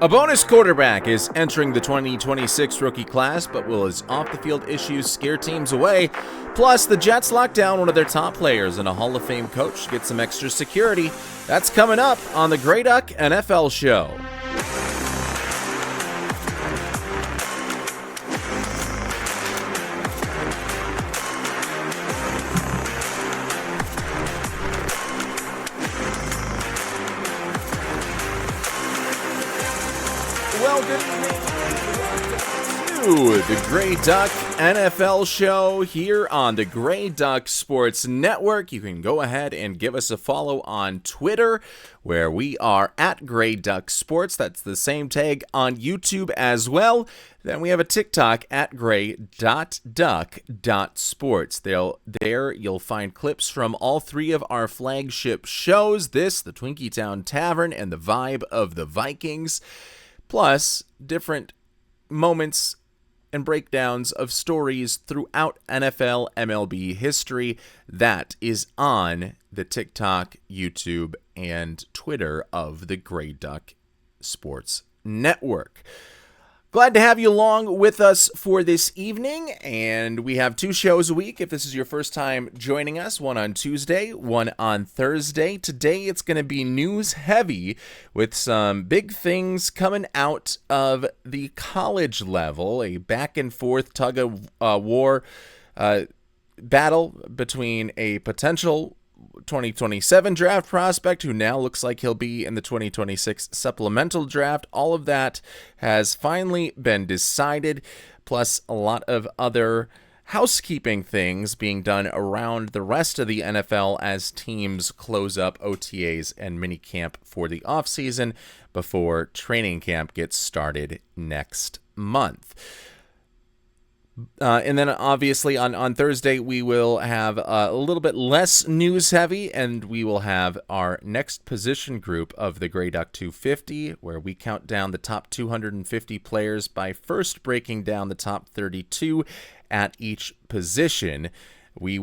A bonus quarterback is entering the 2026 rookie class, but will his off-the-field issues scare teams away? Plus, the Jets lock down one of their top players, and a Hall of Fame coach gets some extra security. That's coming up on the Grey Duck NFL Show. The Grey Duck NFL Show here on the Grey Duck Sports Network. You can go ahead and give us a follow on Twitter, where we are at Grey Duck Sports. That's the same tag on YouTube as well. Then we have a TikTok at grey.duck.sports. There you'll find clips from all three of our flagship shows, the Twinkie Town Tavern, and the Vibe of the Vikings, plus different moments and breakdowns of stories throughout NFL MLB history. That is on the TikTok, YouTube, and Twitter of the Grey Duck Sports Network. Glad to have you along with us for this evening, and we have two shows a week if this is your first time joining us, one on Tuesday, one on Thursday. Today it's going to be news heavy with some big things coming out of the college level, a back and forth tug of war battle between a potential 2027 draft prospect who now looks like he'll be in the 2026 supplemental draft. All of that has finally been decided, plus a lot of other housekeeping things being done around the rest of the NFL as teams close up OTAs and minicamp for the offseason before training camp gets started next month. And then obviously on Thursday, we will have a little bit less news heavy, and we will have our next position group of the Grey Duck 250, where we count down the top 250 players by first breaking down the top 32 at each position. We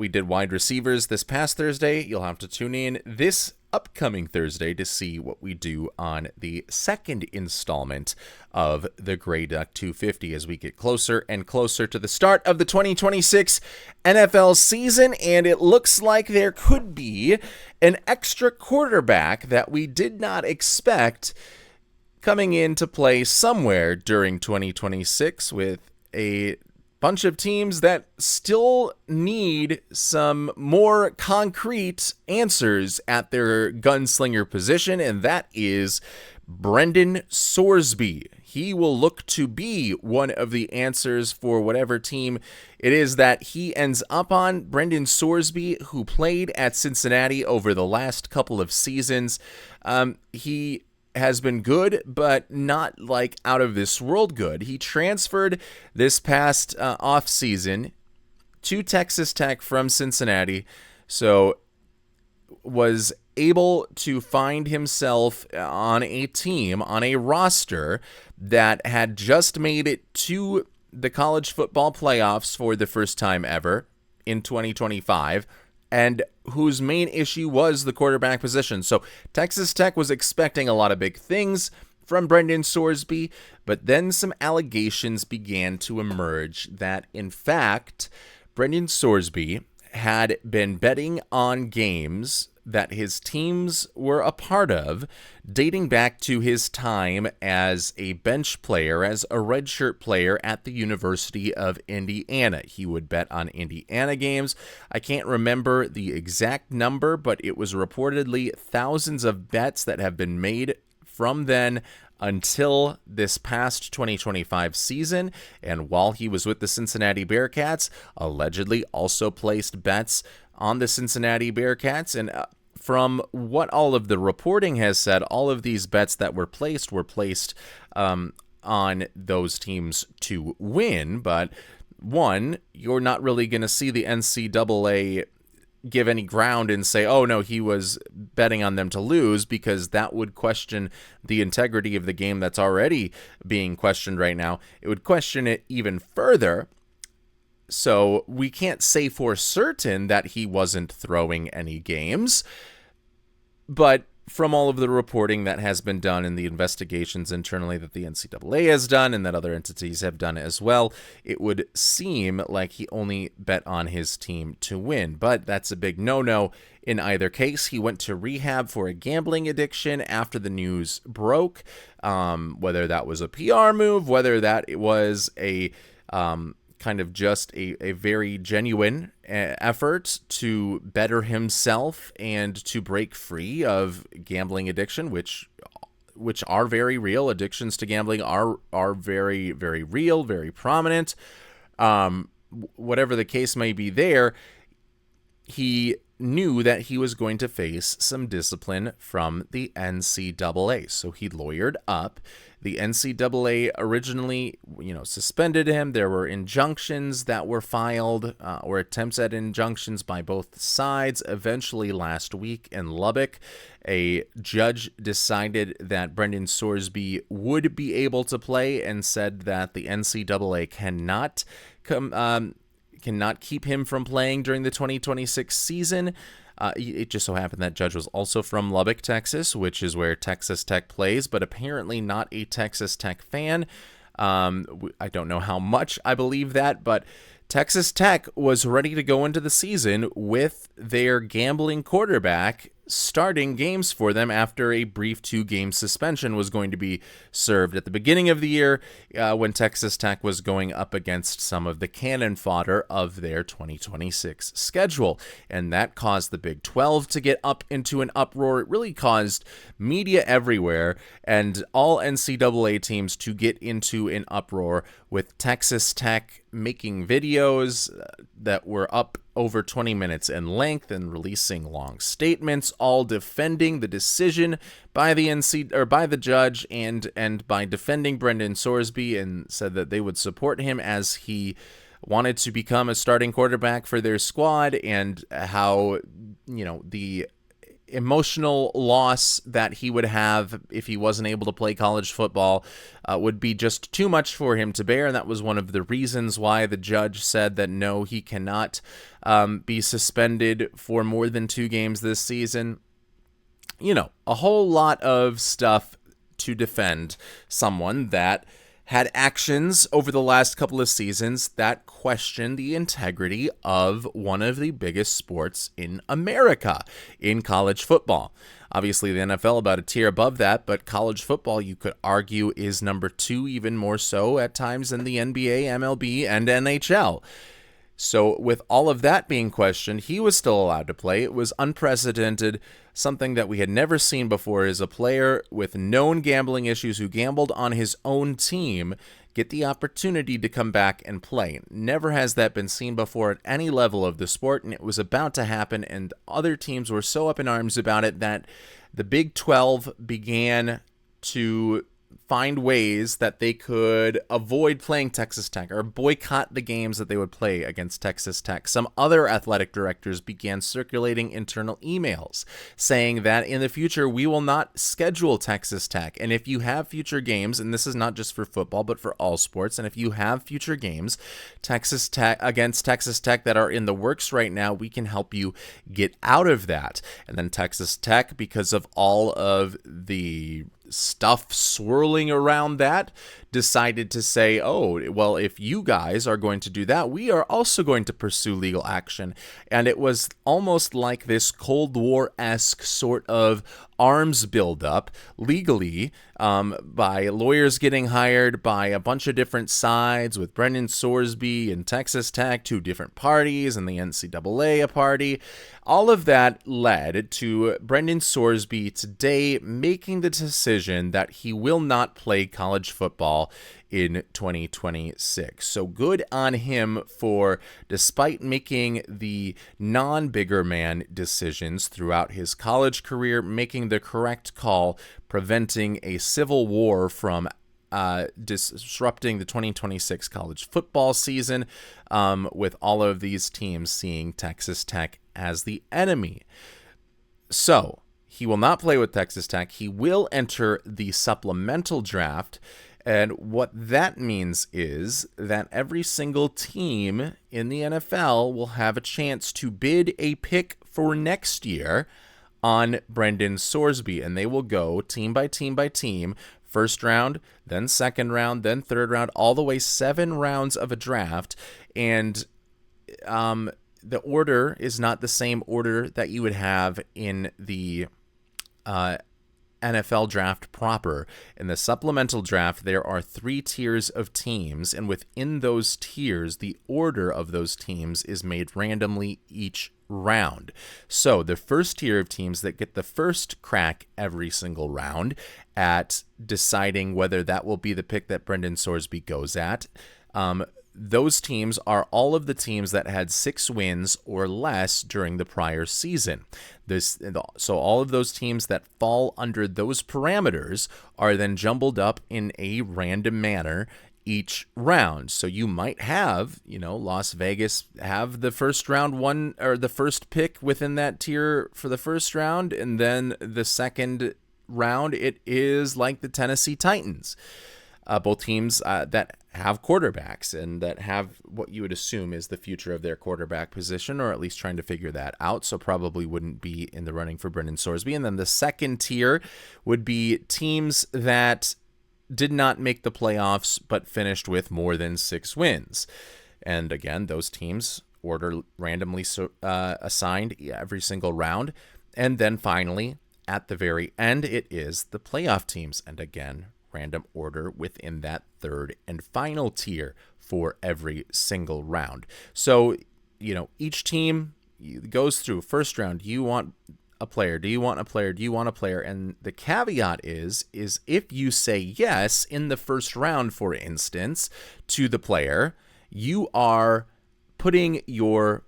did wide receivers this past Thursday. You'll have to tune in this upcoming Thursday to see what we do on the second installment of the Grey Duck 250 as we get closer and closer to the start of the 2026 NFL season. And it looks like there could be an extra quarterback that we did not expect coming into play somewhere during 2026, with a bunch of teams that still need some more concrete answers at their gunslinger position, and that is Brendan Sorsby. He will look to be one of the answers for whatever team it is that he ends up on. Brendan Sorsby, who played at Cincinnati over the last couple of seasons, he has been good, but not like out of this world good. He transferred this past offseason to Texas Tech from Cincinnati, so was able to find himself on a team, on a roster that had just made it to the college football playoffs for the first time ever in 2025, and whose main issue was the quarterback position. So Texas Tech was expecting a lot of big things from Brendan Sorsby, but then some allegations began to emerge that, in fact, Brendan Sorsby had been betting on games that his teams were a part of, dating back to his time as a bench player, as a redshirt player at the University of Indiana. He would bet on Indiana games. I can't remember the exact number, but it was reportedly thousands of bets that have been made from then until this past 2025 season. And while he was with the Cincinnati Bearcats, allegedly also placed bets on the Cincinnati Bearcats. And from what all of the reporting has said, all of these bets that were placed on those teams to win. But one, you're not really going to see the NCAA give any ground and say, oh no, he was betting on them to lose, because that would question the integrity of the game that's already being questioned right now. It would question it even further. So we can't say for certain that he wasn't throwing any games, but from all of the reporting that has been done and the investigations internally that the NCAA has done and that other entities have done as well, it would seem like he only bet on his team to win. But that's a big no-no in either case. He went to rehab for a gambling addiction after the news broke, whether that was a PR move, whether that it was a kind of just a very genuine effort to better himself and to break free of gambling addiction, which are very real. Addictions to gambling are very, very real, very prominent. Whatever the case may be there, he knew that he was going to face some discipline from the NCAA. So he lawyered up. The NCAA originally, suspended him. There were injunctions that were filed, or attempts at injunctions by both sides. Eventually, last week in Lubbock, a judge decided that Brendan Sorsby would be able to play and said that the NCAA cannot keep him from playing during the 2026 season. It just so happened that judge was also from Lubbock, Texas, which is where Texas Tech plays, but apparently not a Texas Tech fan. I don't know how much I believe that, but Texas Tech was ready to go into the season with their gambling quarterback starting games for them after a brief 2-game suspension was going to be served at the beginning of the year when Texas Tech was going up against some of the cannon fodder of their 2026 schedule. And that caused the Big 12 to get up into an uproar. It really caused media everywhere and all NCAA teams to get into an uproar, with Texas Tech making videos that were up over 20 minutes in length and releasing long statements, all defending the decision by the judge and by defending Brendan Sorsby, and said that they would support him as he wanted to become a starting quarterback for their squad, and how the emotional loss that he would have if he wasn't able to play college football would be just too much for him to bear. And that was one of the reasons why the judge said that no, he cannot be suspended for more than 2 games this season. A whole lot of stuff to defend someone that had actions over the last couple of seasons that questioned the integrity of one of the biggest sports in America, in college football. Obviously, the NFL about a tier above that, but college football, you could argue, is number 2, even more so at times than the NBA, MLB, and NHL. So with all of that being questioned, he was still allowed to play. It was unprecedented, something that we had never seen before, is a player with known gambling issues who gambled on his own team get the opportunity to come back and play. Never has that been seen before at any level of the sport, and it was about to happen, and other teams were so up in arms about it that the Big 12 began to find ways that they could avoid playing Texas Tech or boycott the games that they would play against Texas Tech. Some other athletic directors began circulating internal emails saying that in the future we will not schedule Texas Tech. And if you have future games, and this is not just for football but for all sports, and if you have future games Texas Tech against Texas Tech that are in the works right now, we can help you get out of that. And then Texas Tech, because of all of the stuff swirling around that, decided to say, oh, well, if you guys are going to do that, we are also going to pursue legal action. And it was almost like this Cold War-esque sort of arms buildup legally, by lawyers getting hired by a bunch of different sides, with Brendan Sorsby and Texas Tech, 2 different parties, and the NCAA a party. All of that led to Brendan Sorsby today making the decision that he will not play college football in 2026. So good on him for, despite making the non-bigger man decisions throughout his college career, making the correct call, preventing a civil war from disrupting the 2026 college football season, with all of these teams seeing Texas Tech as the enemy. So he will not play with Texas Tech. He will enter the supplemental draft. And what that means is that every single team in the NFL will have a chance to bid a pick for next year on Brendan Sorsby, and they will go team by team by team, first round, then second round, then third round, all the way 7 rounds of a draft. And the order is not the same order that you would have in the NFL draft proper. In the supplemental draft, there are 3 tiers of teams, and within those tiers, the order of those teams is made randomly each round. So the first tier of teams that get the first crack every single round at deciding whether that will be the pick that Brendan Sorsby goes at, those teams are all of the teams that had 6 wins or less during the prior season. So all of those teams that fall under those parameters are then jumbled up in a random manner each round. So you might have, Las Vegas have the first round one, or the first pick within that tier for the first round, and then the second round it is like the Tennessee Titans. Both teams that have quarterbacks and that have what you would assume is the future of their quarterback position, or at least trying to figure that out. So probably wouldn't be in the running for Brendan Sorsby. And then the second tier would be teams that did not make the playoffs but finished with more than 6 wins. And again, those teams order randomly assigned every single round. And then finally, at the very end, it is the playoff teams. And again, random order within that third and final tier for every single round. So, each team goes through first round. You want a player? Do you want a player? Do you want a player? And the caveat is if you say yes in the first round, for instance, to the player, you are putting your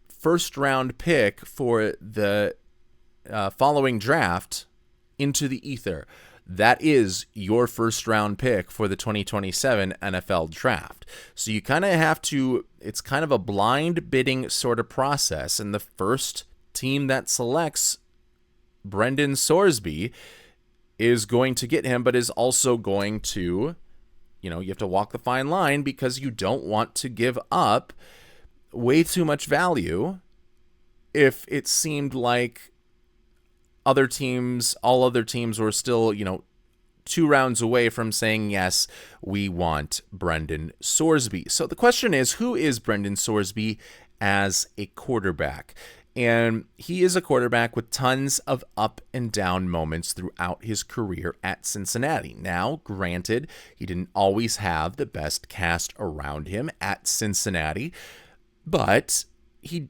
first round pick for the following draft into the ether. That is your first round pick for the 2027 NFL draft. So you kind of have to, it's kind of a blind bidding sort of process. And the first team that selects Brendan Sorsby is going to get him, but is also going to, you have to walk the fine line, because you don't want to give up way too much value if it seemed like all other teams were still, 2 rounds away from saying, yes, we want Brendan Sorsby. So the question is, who is Brendan Sorsby as a quarterback? And he is a quarterback with tons of up and down moments throughout his career at Cincinnati. Now, granted, he didn't always have the best cast around him at Cincinnati, but he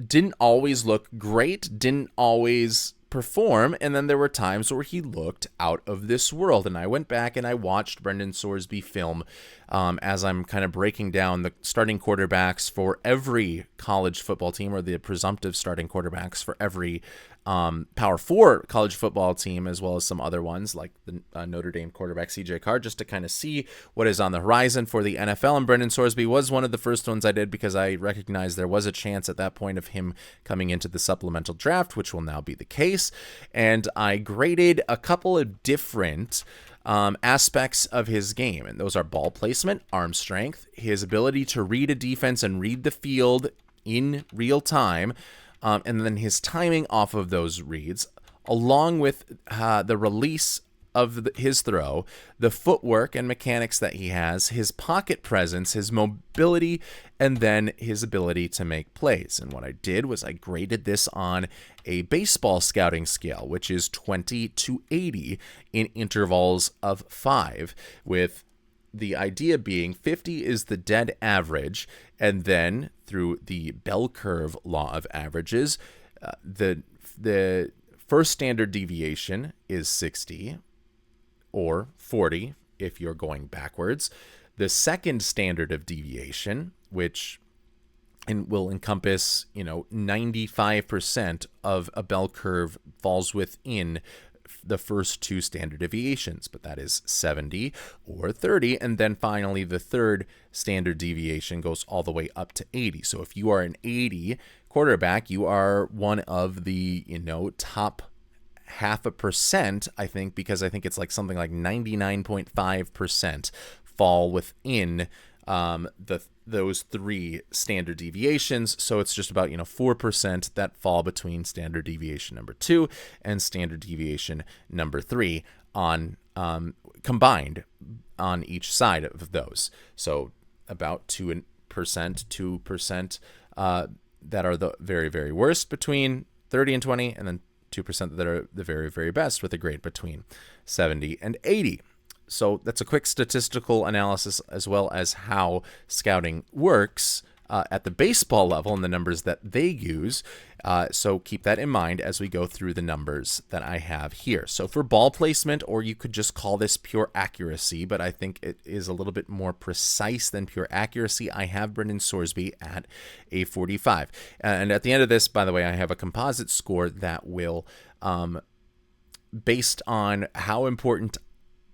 didn't always look great, didn't always perform, and then there were times where he looked out of this world. And I went back and I watched Brendan Sorsby film as I'm kind of breaking down the starting quarterbacks for every college football team, or the presumptive starting quarterbacks for every Power 4 college football team, as well as some other ones like the Notre Dame quarterback CJ Carr, just to kind of see what is on the horizon for the NFL. And Brendan Sorsby was one of the first ones I did, because I recognized there was a chance at that point of him coming into the supplemental draft, which will now be the case. And I graded a couple of different aspects of his game, and those are ball placement, arm strength, his ability to read a defense and read the field in real time, and then his timing off of those reads, along with the release of his throw, the footwork and mechanics that he has, his pocket presence, his mobility, and then his ability to make plays. And what I did was I graded this on a baseball scouting scale, which is 20 to 80 in intervals of 5, with the idea being 50 is the dead average, and then through the bell curve law of averages, the first standard deviation is 60, or 40 if you're going backwards. The second standard of deviation, which will encompass 95% of a bell curve, falls within the first 2 standard deviations, but that is 70 or 30. And then finally, the third standard deviation goes all the way up to 80. So if you are an 80 quarterback, you are one of the, top 0.5%, I think, because I think it's like something like 99.5% fall within those three standard deviations. So it's just about 4% that fall between standard deviation number 2 and standard deviation number 3 on combined on each side of those. So about 2%, 2% that are the very, very worst between 30 and 20, and then 2% that are the very, very best with a grade between 70 and 80. So that's a quick statistical analysis as well as how scouting works at the baseball level and the numbers that they use. So keep that in mind as we go through the numbers that I have here. So for ball placement, or you could just call this pure accuracy, but I think it is a little bit more precise than pure accuracy, I have Brendan Sorsby at a 45. And at the end of this, by the way, I have a composite score that will, based on how important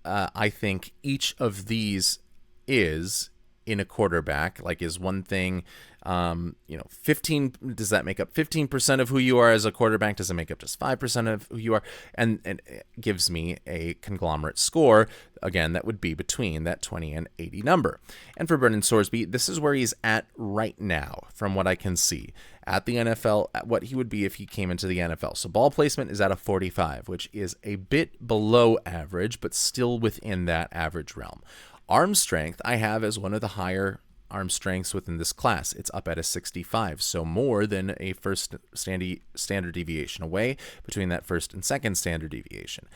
I think each of these is in a quarterback, like is one thing, 15, does that make up 15% of who you are as a quarterback? Does it make up just 5% of who you are? And it gives me a conglomerate score, again, that would be between that 20 and 80 number. And for Brendan Sorsby, this is where he's at right now, from what I can see, at the NFL, at what he would be if he came into the NFL. So ball placement is at a 45, which is a bit below average, but still within that average realm. Arm strength, I have as one of the higher arm strengths within this class. It's up at a 65, so more than a first standard deviation away between that first and second standard deviation.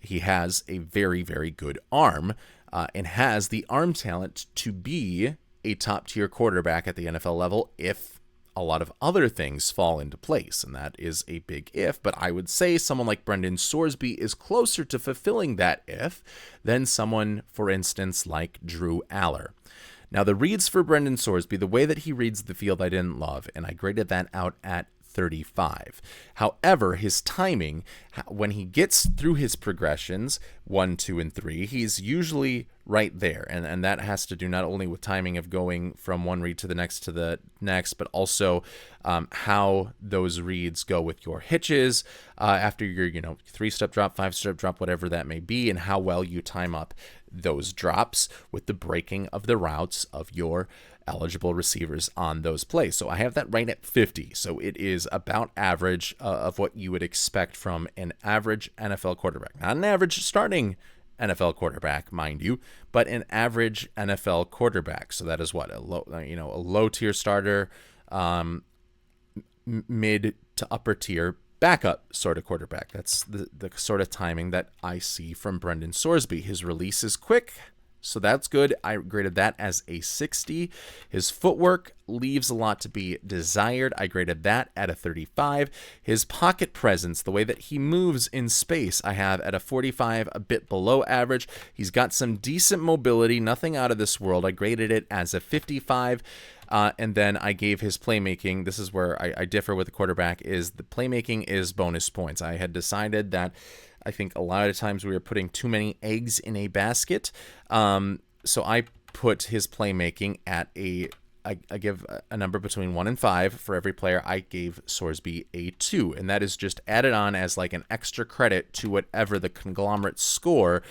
He has a very, very good arm and has the arm talent to be a top-tier quarterback at the NFL level if a lot of other things fall into place, and that is a big if, but I would say someone like Brendan Sorsby is closer to fulfilling that if than someone, for instance, like Drew Aller. Now, the reads for Brendan Sorsby, the way that he reads the field I didn't love, and I graded that out at 35. However, his timing, when he gets through his progressions, 1, 2, and 3, he's usually right there. And that has to do not only with timing of going from one read to the next, but also how those reads go with your hitches after your 3-step drop, 5-step drop, whatever that may be, and how well you time up those drops with the breaking of the routes of your eligible receivers on those plays. So I have that right at 50. So it is about average of what you would expect from an average NFL quarterback. Not an average starting NFL quarterback, mind you, but an average NFL quarterback. So that is what a low tier starter, mid to upper tier backup sort of quarterback. That's the sort of timing that I see from Brendan Sorsby. His release is quick, so that's good. I graded that as a 60. His footwork leaves a lot to be desired. I graded that at a 35. His pocket presence, the way that he moves in space, I have at a 45, a bit below average. He's got some decent mobility, nothing out of this world. I graded it as a 55. And then I gave his playmaking. This is where I differ with the quarterback, is the playmaking is bonus points. I had decided that I think a lot of times we were putting too many eggs in a basket. So I put his playmaking at I give a number between 1 and 5 for every player. I gave Sorsby a 2, and that is just added on as like an extra credit to whatever the conglomerate score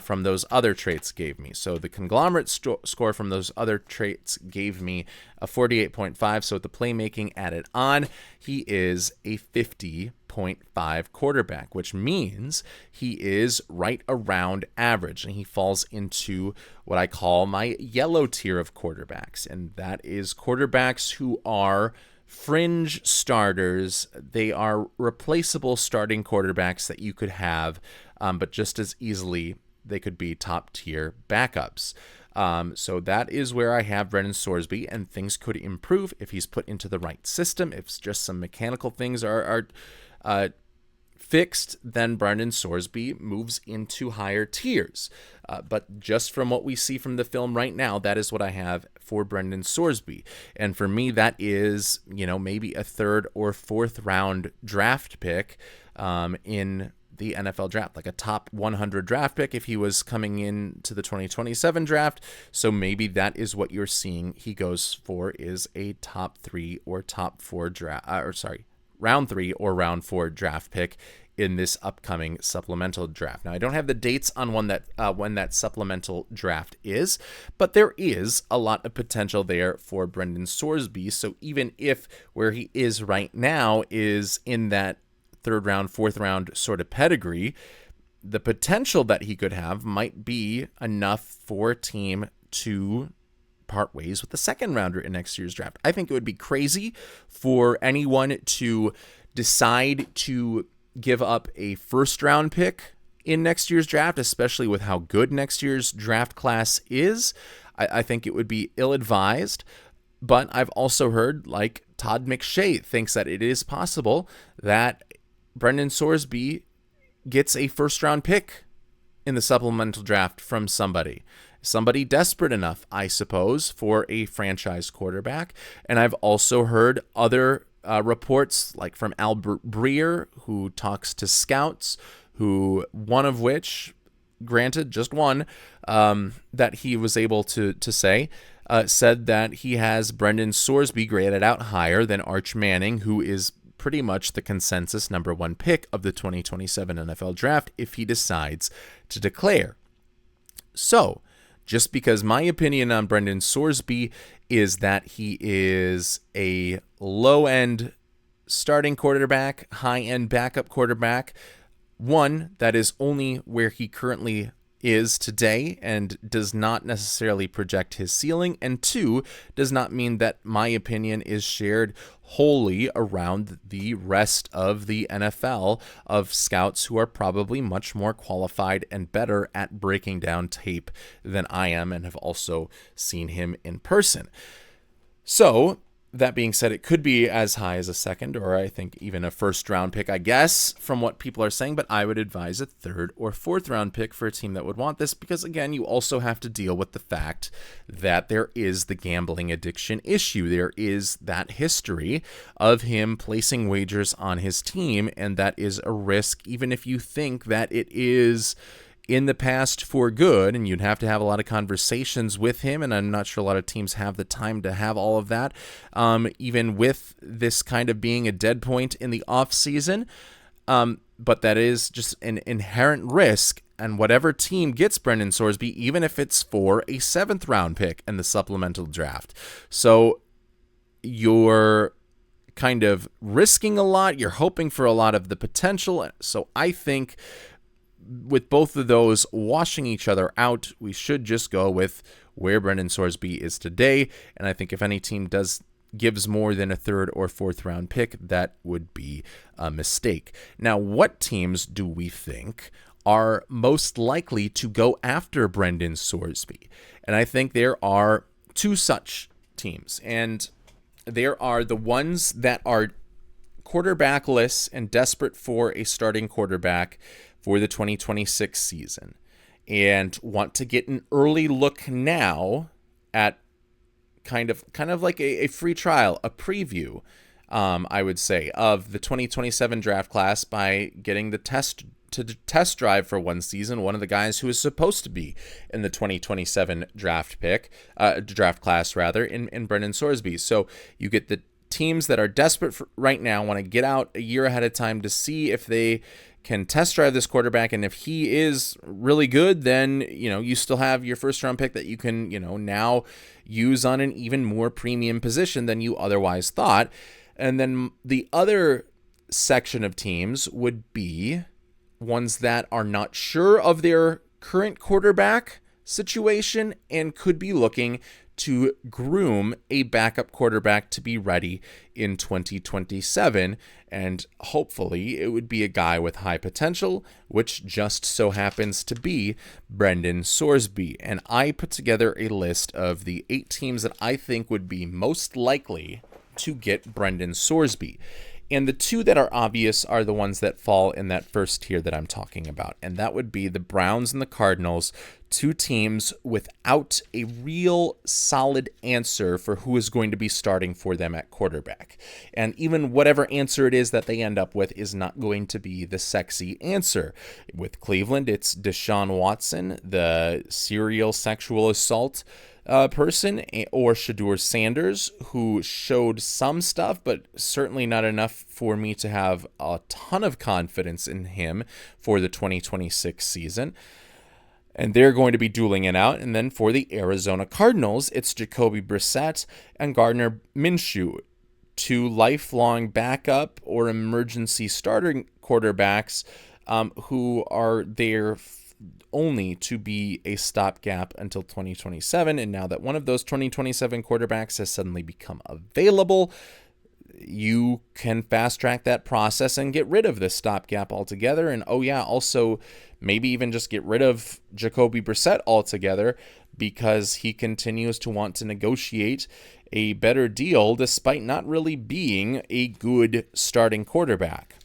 from those other traits gave me. So the conglomerate score from those other traits gave me a 48.5. So with the playmaking added on, he is a 50.5 quarterback, which means he is right around average, and he falls into what I call my yellow tier of quarterbacks, and that is quarterbacks who are fringe starters. They are replaceable starting quarterbacks that you could have, but just as easily they could be top tier backups. So that is where I have Brendan Sorsby, and things could improve if he's put into the right system. If just some mechanical things are fixed, then Brendan Sorsby moves into higher tiers. But just from what we see from the film right now, that is what I have for Brendan Sorsby. And for me, that is, maybe a 3rd or 4th round draft pick in the NFL draft, like a top 100 draft pick if he was coming in to the 2027 draft. So maybe that is what you're seeing he goes for, is a top 3 or top 4 round 3 or round 4 draft pick in this upcoming supplemental draft. Now, I don't have the dates on when that supplemental draft is, but there is a lot of potential there for Brendan Sorsby. So even if where he is right now is in that third round, fourth round sort of pedigree, the potential that he could have might be enough for a team to part ways with the second rounder in next year's draft. I think it would be crazy for anyone to decide to give up a first round pick in next year's draft, especially with how good next year's draft class is. I think it would be ill-advised, but I've also heard, like, Todd McShay thinks that it is possible that Brendan Sorsby gets a first-round pick in the supplemental draft from somebody desperate enough, I suppose, for a franchise quarterback. And I've also heard other reports, like from Albert Breer, who talks to scouts, one of which, granted, just one, that he was able to say, said that he has Brendan Sorsby graded out higher than Arch Manning, who is pretty much the consensus number one pick of the 2027 NFL draft if he decides to declare. So, just because my opinion on Brendan Sorsby is that he is a low-end starting quarterback, high-end backup quarterback, one, that is only where he currently is today and does not necessarily project his ceiling, and two, does not mean that my opinion is shared wholly around the rest of the NFL of scouts who are probably much more qualified and better at breaking down tape than I am and have also seen him in person. So, that being said, it could be as high as a second, or I think even a first-round pick, I guess, from what people are saying, but I would advise a third or fourth-round pick for a team that would want this, because, again, you also have to deal with the fact that there is the gambling addiction issue. There is that history of him placing wagers on his team, and that is a risk, even if you think that it is in the past for good, and you'd have to have a lot of conversations with him, and I'm not sure a lot of teams have the time to have all of that, even with this kind of being a dead point in the offseason. But that is just an inherent risk, and whatever team gets Brendan Sorsby, even if it's for a 7th round pick in the supplemental draft. So you're kind of risking a lot, you're hoping for a lot of the potential, so I think with both of those washing each other out, we should just go with where Brendan Sorsby is today. And I think if any team gives more than a third or fourth round pick, that would be a mistake. Now, what teams do we think are most likely to go after Brendan Sorsby? And I think there are two such teams. And there are the ones that are quarterbackless and desperate for a starting quarterback for the 2026 season and want to get an early look now at kind of like a free trial, a preview, I would say, of the 2027 draft class by getting the test drive for one season one of the guys who is supposed to be in the 2027 draft class in Brendan Sorsby. So you get the teams that are desperate for right now, want to get out a year ahead of time to see if they can test drive this quarterback, and if he is really good, then you still have your first round pick that you can now use on an even more premium position than you otherwise thought. And then the other section of teams would be ones that are not sure of their current quarterback situation and could be looking to groom a backup quarterback to be ready in 2027, and hopefully it would be a guy with high potential, which just so happens to be Brendan Sorsby. And I put together a list of the 8 teams that I think would be most likely to get Brendan Sorsby. And the 2 that are obvious are the ones that fall in that first tier that I'm talking about. And that would be the Browns and the Cardinals, 2 teams without a real solid answer for who is going to be starting for them at quarterback. And even whatever answer it is that they end up with is not going to be the sexy answer. With Cleveland, it's Deshaun Watson, the serial sexual assault person, or Shedeur Sanders, who showed some stuff, but certainly not enough for me to have a ton of confidence in him for the 2026 season. And they're going to be dueling it out. And then for the Arizona Cardinals, it's Jacoby Brissett and Gardner Minshew, two lifelong backup or emergency starting quarterbacks who are there only to be a stopgap until 2027. And now that one of those 2027 quarterbacks has suddenly become available, you can fast track that process and get rid of this stopgap altogether. And also maybe even just get rid of Jacoby Brissett altogether, because he continues to want to negotiate a better deal despite not really being a good starting quarterback.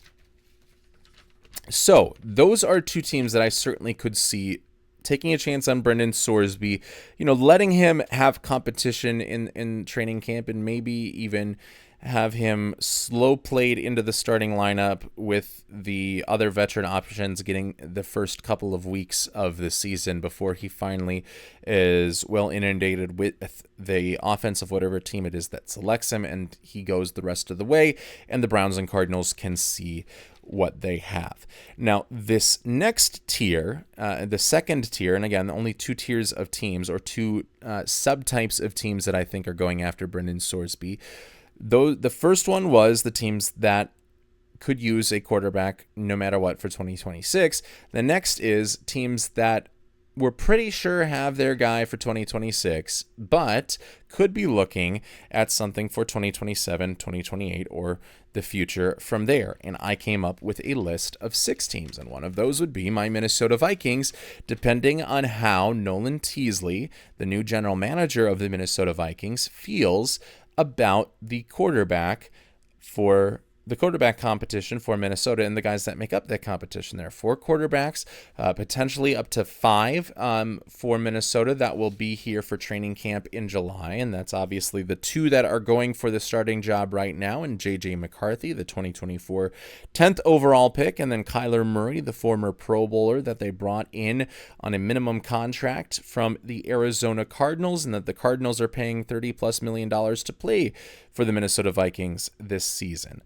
So those are two teams that I certainly could see taking a chance on Brendan Sorsby, letting him have competition in training camp, and maybe even have him slow played into the starting lineup with the other veteran options getting the first couple of weeks of the season before he finally is well inundated with the offense of whatever team it is that selects him, and he goes the rest of the way, and the Browns and Cardinals can see what they have. Now, this next tier, the second tier, and again, only two tiers of teams, or two subtypes of teams that I think are going after Brendan Sorsby. Though the first one was the teams that could use a quarterback no matter what for 2026. The next is teams that we're pretty sure have their guy for 2026, but could be looking at something for 2027, 2028, or the future from there. And I came up with a list of 6 teams, and one of those would be my Minnesota Vikings, depending on how Nolan Teasley, the new general manager of the Minnesota Vikings, feels about the quarterback competition for Minnesota and the guys that make up that competition. There are 4 quarterbacks, potentially up to 5 for Minnesota that will be here for training camp in July, and that's obviously the 2 that are going for the starting job right now, and J.J. McCarthy, the 2024 10th overall pick, and then Kyler Murray, the former Pro Bowler that they brought in on a minimum contract from the Arizona Cardinals, and that the Cardinals are paying $30+ million to play for the Minnesota Vikings this season.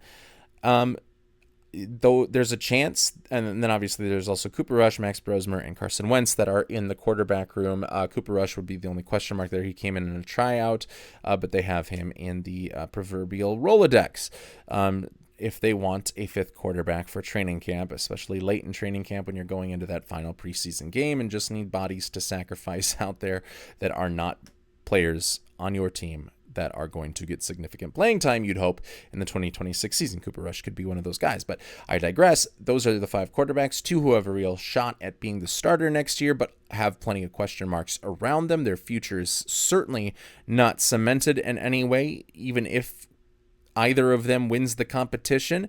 Though there's a chance, and then obviously there's also Cooper Rush, Max Brosmer, and Carson Wentz that are in the quarterback room. Cooper Rush would be the only question mark there. He came in a tryout, but they have him in the proverbial Rolodex. If they want a 5th quarterback for training camp, especially late in training camp when you're going into that final preseason game and just need bodies to sacrifice out there that are not players on your team that are going to get significant playing time, you'd hope, in the 2026 season. Cooper Rush could be one of those guys, but I digress. Those are the 5 quarterbacks, 2 who have a real shot at being the starter next year, but have plenty of question marks around them. Their future is certainly not cemented in any way, even if either of them wins the competition.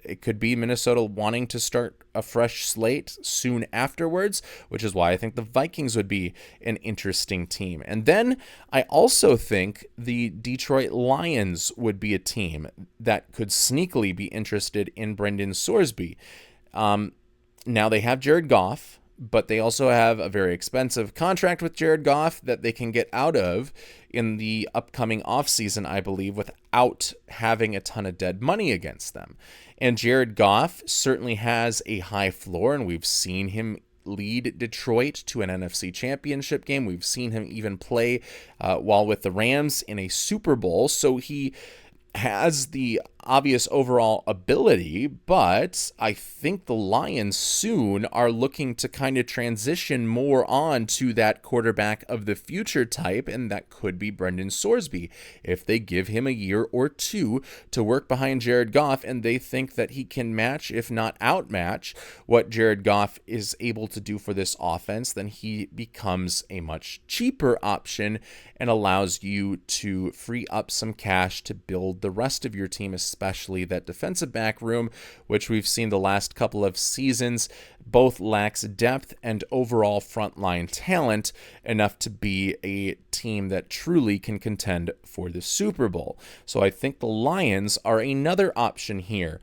It could be Minnesota wanting to start a fresh slate soon afterwards, which is why I think the Vikings would be an interesting team. And then I also think the Detroit Lions would be a team that could sneakily be interested in Brendan Sorsby. Now they have Jared Goff, but they also have a very expensive contract with Jared Goff that they can get out of in the upcoming offseason, I believe, without having a ton of dead money against them. And Jared Goff certainly has a high floor, and we've seen him lead Detroit to an NFC championship game. We've seen him even play while with the Rams in a Super Bowl. So he has the obvious overall ability, but I think the Lions soon are looking to kind of transition more on to that quarterback of the future type, and that could be Brendan Sorsby. If they give him a year or 2 to work behind Jared Goff, and they think that he can match, if not outmatch, what Jared Goff is able to do for this offense, then he becomes a much cheaper option and allows you to free up some cash to build the rest of your team, especially that defensive back room, which we've seen the last couple of seasons both lacks depth and overall frontline talent enough to be a team that truly can contend for the Super Bowl. So I think the Lions are another option here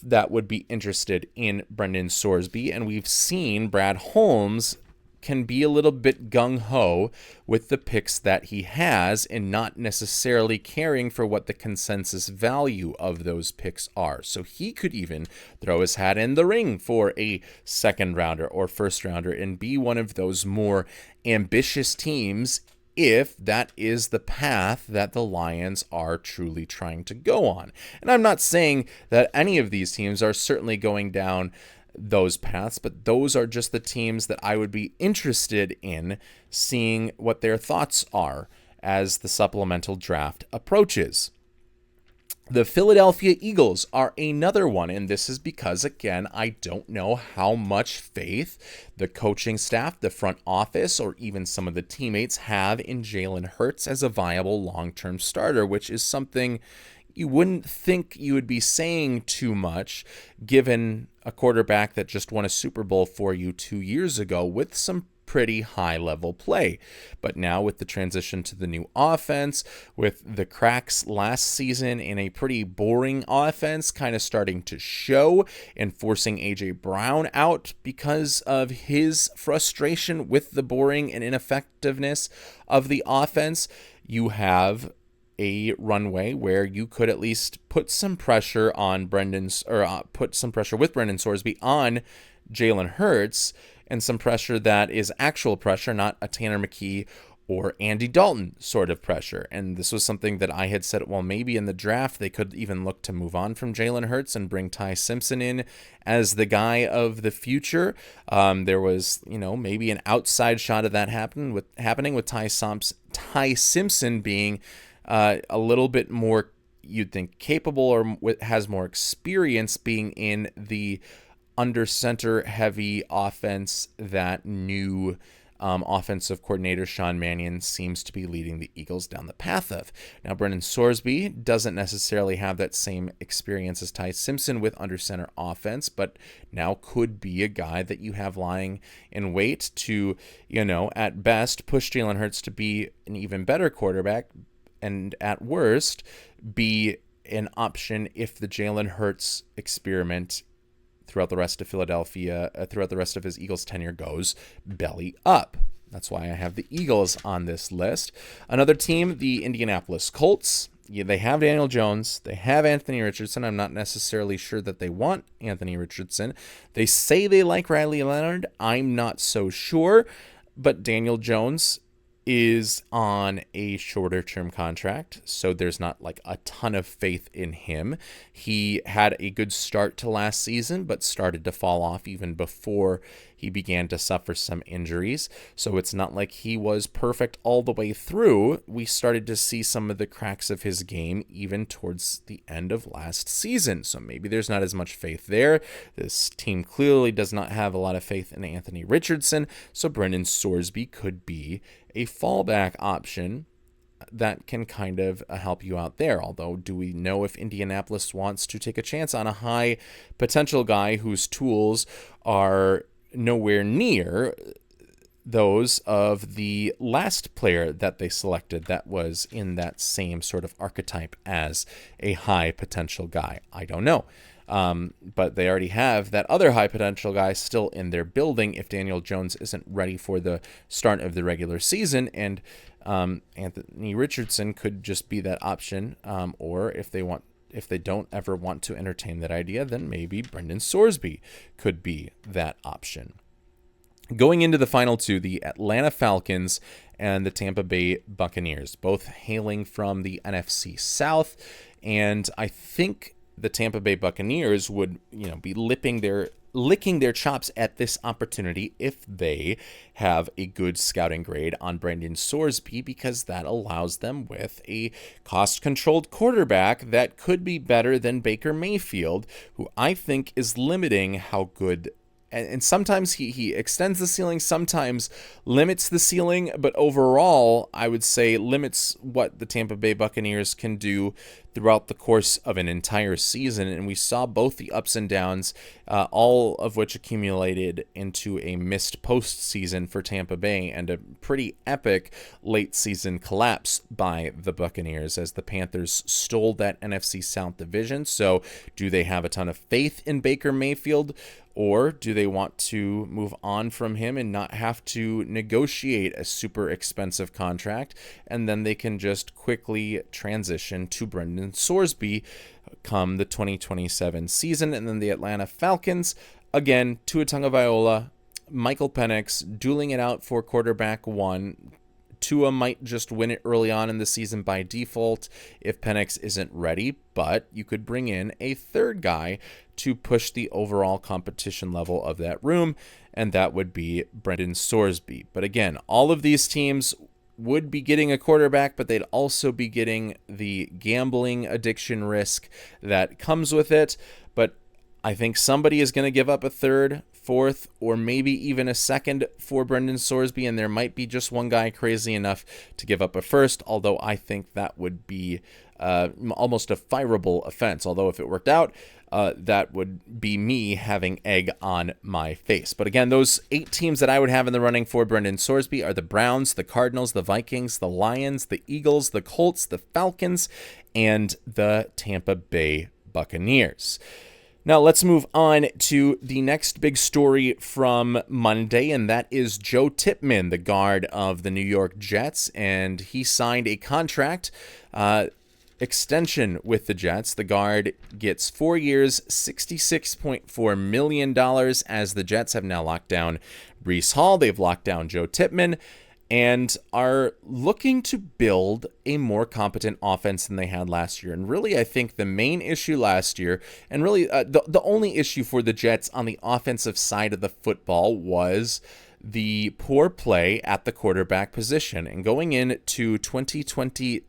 that would be interested in Brendan Sorsby, and we've seen Brad Holmes can be a little bit gung-ho with the picks that he has and not necessarily caring for what the consensus value of those picks are. So he could even throw his hat in the ring for a second rounder or first rounder and be one of those more ambitious teams if that is the path that the Lions are truly trying to go on. And I'm not saying that any of these teams are certainly going down those paths, but those are just the teams that I would be interested in seeing what their thoughts are as the supplemental draft approaches. The Philadelphia Eagles are another one, and this is because, again, I don't know how much faith the coaching staff, the front office, or even some of the teammates have in Jalen Hurts as a viable long-term starter, which is something you wouldn't think you would be saying too much given a quarterback that just won a Super Bowl for you 2 years ago with some pretty high-level play. But now with the transition to the new offense, with the cracks last season in a pretty boring offense kind of starting to show and forcing A.J. Brown out because of his frustration with the boring and ineffectiveness of the offense, you have a runway where you could at least put some pressure on put some pressure with Brendan Sorsby on Jalen Hurts, and some pressure that is actual pressure, not a Tanner McKee or Andy Dalton sort of pressure. And this was something that I had said, well, maybe in the draft they could even look to move on from Jalen Hurts and bring Ty Simpson in as the guy of the future. There was, maybe an outside shot of that happening with Ty Simpson being a little bit more, you'd think, capable or has more experience being in the under center heavy offense that new offensive coordinator Sean Mannion seems to be leading the Eagles down the path of. Now, Brendan Sorsby doesn't necessarily have that same experience as Ty Simpson with under center offense, but now could be a guy that you have lying in wait to, at best push Jalen Hurts to be an even better quarterback, and at worst be an option if the Jalen Hurts experiment throughout the rest of throughout the rest of his Eagles tenure goes belly up. That's why I have the Eagles on this list. Another team, the Indianapolis Colts. Yeah, they have Daniel Jones. They have Anthony Richardson. I'm not necessarily sure that they want Anthony Richardson. They say they like Riley Leonard. I'm not so sure. But Daniel Jones is on a shorter term contract, so there's not like a ton of faith in him. He had a good start to last season, but started to fall off even before he began to suffer some injuries. So it's not like he was perfect all the way through. We started to see some of the cracks of his game even towards the end of last season. So maybe there's not as much faith there. This team clearly does not have a lot of faith in Anthony Richardson. So Brendan Sorsby could be a fallback option that can kind of help you out there. Although, do we know if Indianapolis wants to take a chance on a high potential guy whose tools are nowhere near those of the last player that they selected that was in that same sort of archetype as a high potential guy? I don't know. But they already have that other high potential guy still in their building if Daniel Jones isn't ready for the start of the regular season. And Anthony Richardson could just be that option. Or if they don't ever want to entertain that idea, then maybe Brendan Sorsby could be that option. Going into the final two, the Atlanta Falcons and the Tampa Bay Buccaneers, both hailing from the NFC South. And I think the Tampa Bay Buccaneers would, be licking their chops at this opportunity if they have a good scouting grade on Brendan Sorsby, because that allows them with a cost-controlled quarterback that could be better than Baker Mayfield, who I think is limiting how good. And sometimes he extends the ceiling, sometimes limits the ceiling, but overall, I would say limits what the Tampa Bay Buccaneers can do throughout the course of an entire season, and we saw both the ups and downs, all of which accumulated into a missed postseason for Tampa Bay and a pretty epic late season collapse by the Buccaneers as the Panthers stole that NFC South division. So do they have a ton of faith in Baker Mayfield? Or do they want to move on from him and not have to negotiate a super expensive contract? And then they can just quickly transition to Brendan Sorsby come the 2027 season. And then the Atlanta Falcons, again, Tua Tagovailoa, Michael Penix, dueling it out for quarterback one. Tua might just win it early on in the season by default if Penix isn't ready, but you could bring in a third guy to push the overall competition level of that room, and that would be Brendan Sorsby. But again, all of these teams would be getting a quarterback, but they'd also be getting the gambling addiction risk that comes with it. But I think somebody is going to give up a third, fourth, or maybe even a second for Brendan Sorsby, and there might be just one guy crazy enough to give up a first, although I think that would be almost a fireable offense. Although if it worked out, that would be me having egg on my face. But again, those 8 teams that I would have in the running for Brendan Sorsby are the Browns, the Cardinals, the Vikings, the Lions, the Eagles, the Colts, the Falcons, and the Tampa Bay Buccaneers. Now let's move on to the next big story from Monday, and that is Joe Tippmann, the guard of the New York Jets, and he signed a contract extension with the Jets. The guard gets 4 years, $66.4 million, as the Jets have now locked down Breece Hall. They've locked down Joe Tippmann and are looking to build a more competent offense than they had last year. And really, I think the main issue last year, and really the only issue for the Jets on the offensive side of the football, was the poor play at the quarterback position. And going into 2025,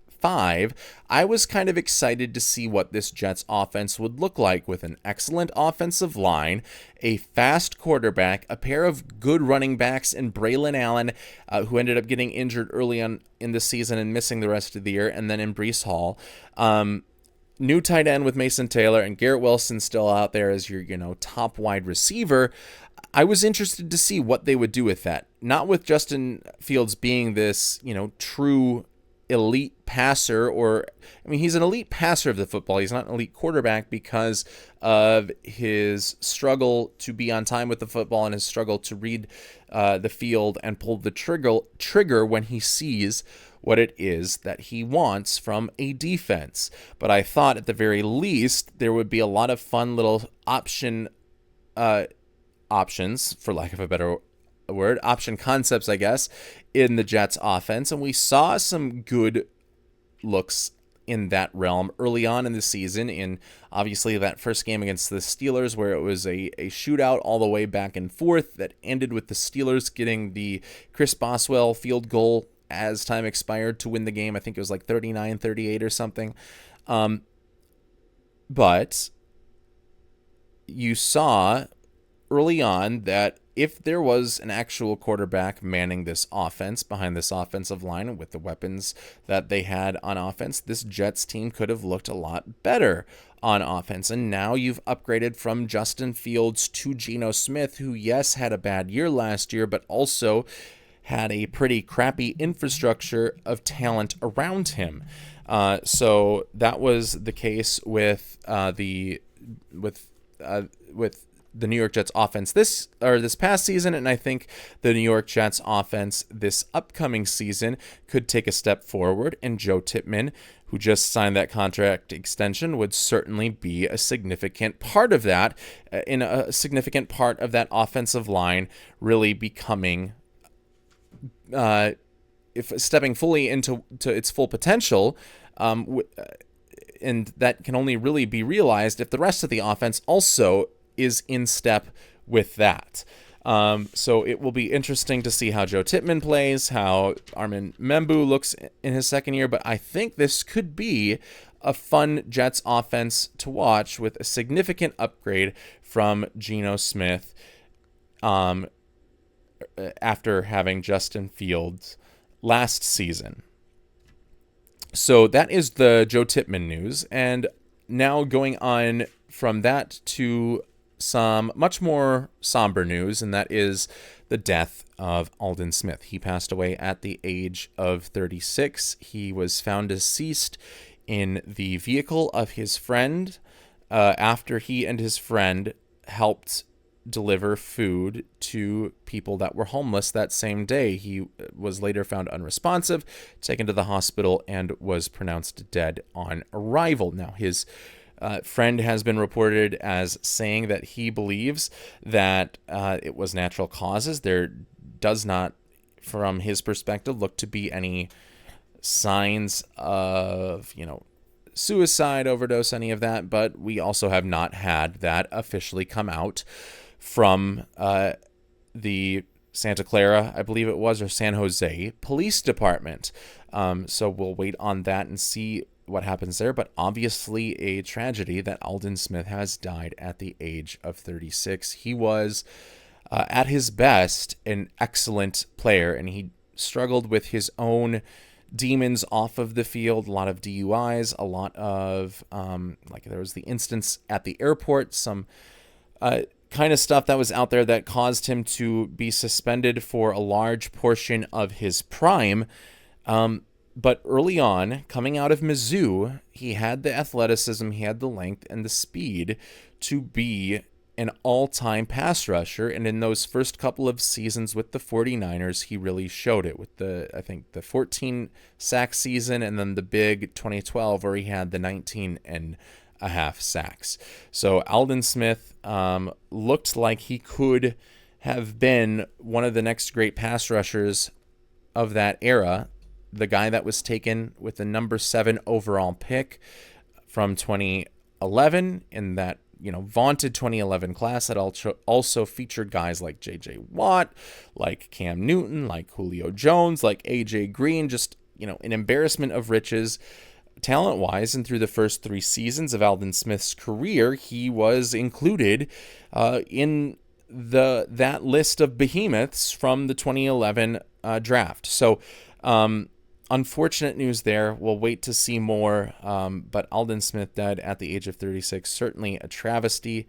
I was kind of excited to see what this Jets offense would look like with an excellent offensive line, a fast quarterback, a pair of good running backs in Braylon Allen, who ended up getting injured early on in the season and missing the rest of the year, and then in Breece Hall. New tight end with Mason Taylor, and Garrett Wilson still out there as your, top wide receiver. I was interested to see what they would do with that. Not with Justin Fields being this, true elite passer, he's an elite passer of the football. He's not an elite quarterback because of his struggle to be on time with the football and his struggle to read the field and pull the trigger when he sees what it is that he wants from a defense. But I thought at the very least there would be a lot of fun little options, for lack of a better word, option concepts, I guess, in the Jets offense. And we saw some good looks in that realm early on in the season, in obviously that first game against the Steelers, where it was a shootout all the way back and forth that ended with the Steelers getting the Chris Boswell field goal as time expired to win the game. I think it was like 39-38 or something. But you saw early on that if there was an actual quarterback manning this offense behind this offensive line with the weapons that they had on offense, this Jets team could have looked a lot better on offense. And now you've upgraded from Justin Fields to Geno Smith, who, yes, had a bad year last year, but also had a pretty crappy infrastructure of talent around him. So that was the case with the New York Jets offense this past season, and I think the New York Jets offense this upcoming season could take a step forward, and Joe Tippmann, who just signed that contract extension, would certainly be a significant part of that, in a significant part of that offensive line really becoming if stepping fully into its full potential, and that can only really be realized if the rest of the offense also is in step with that. So it will be interesting to see how Joe Tippmann plays, how Armin Membu looks in his second year, but I think this could be a fun Jets offense to watch with a significant upgrade from Geno Smith after having Justin Fields last season. So that is the Joe Tipman news. And now going on from that to some much more somber news, and that is the death of Alden Smith. He passed away at the age of 36. He was found deceased in the vehicle of his friend after he and his friend helped deliver food to people that were homeless that same day. He was later found unresponsive, taken to the hospital, and was pronounced dead on arrival. Now, his friend has been reported as saying that he believes that it was natural causes. There does not, from his perspective, look to be any signs of, suicide, overdose, any of that, but we also have not had that officially come out from the Santa Clara, I believe it was, or San Jose Police Department. So we'll wait on that and see what happens there. But obviously a tragedy that Alden Smith has died at the age of 36. He was, at his best, an excellent player, and he struggled with his own demons off of the field, a lot of DUIs, a lot of, like there was the instance at the airport, some kind of stuff that was out there that caused him to be suspended for a large portion of his prime. But early on, coming out of Mizzou, he had the athleticism, he had the length and the speed to be an all-time pass rusher. And in those first couple of seasons with the 49ers, he really showed it with I think the 14 sack season and then the big 2012 where he had the 19.5 sacks. So Alden Smith looked like he could have been one of the next great pass rushers of that era. The guy that was taken with the number 7 overall pick from 2011 in that vaunted 2011 class that also featured guys like J.J. Watt, like Cam Newton, like Julio Jones, like A.J. Green, just an embarrassment of riches. Talent-wise, and through the first 3 seasons of Alden Smith's career, he was included in that list of behemoths from the 2011 draft. So, unfortunate news there. We'll wait to see more. But Alden Smith died at the age of 36. Certainly a travesty,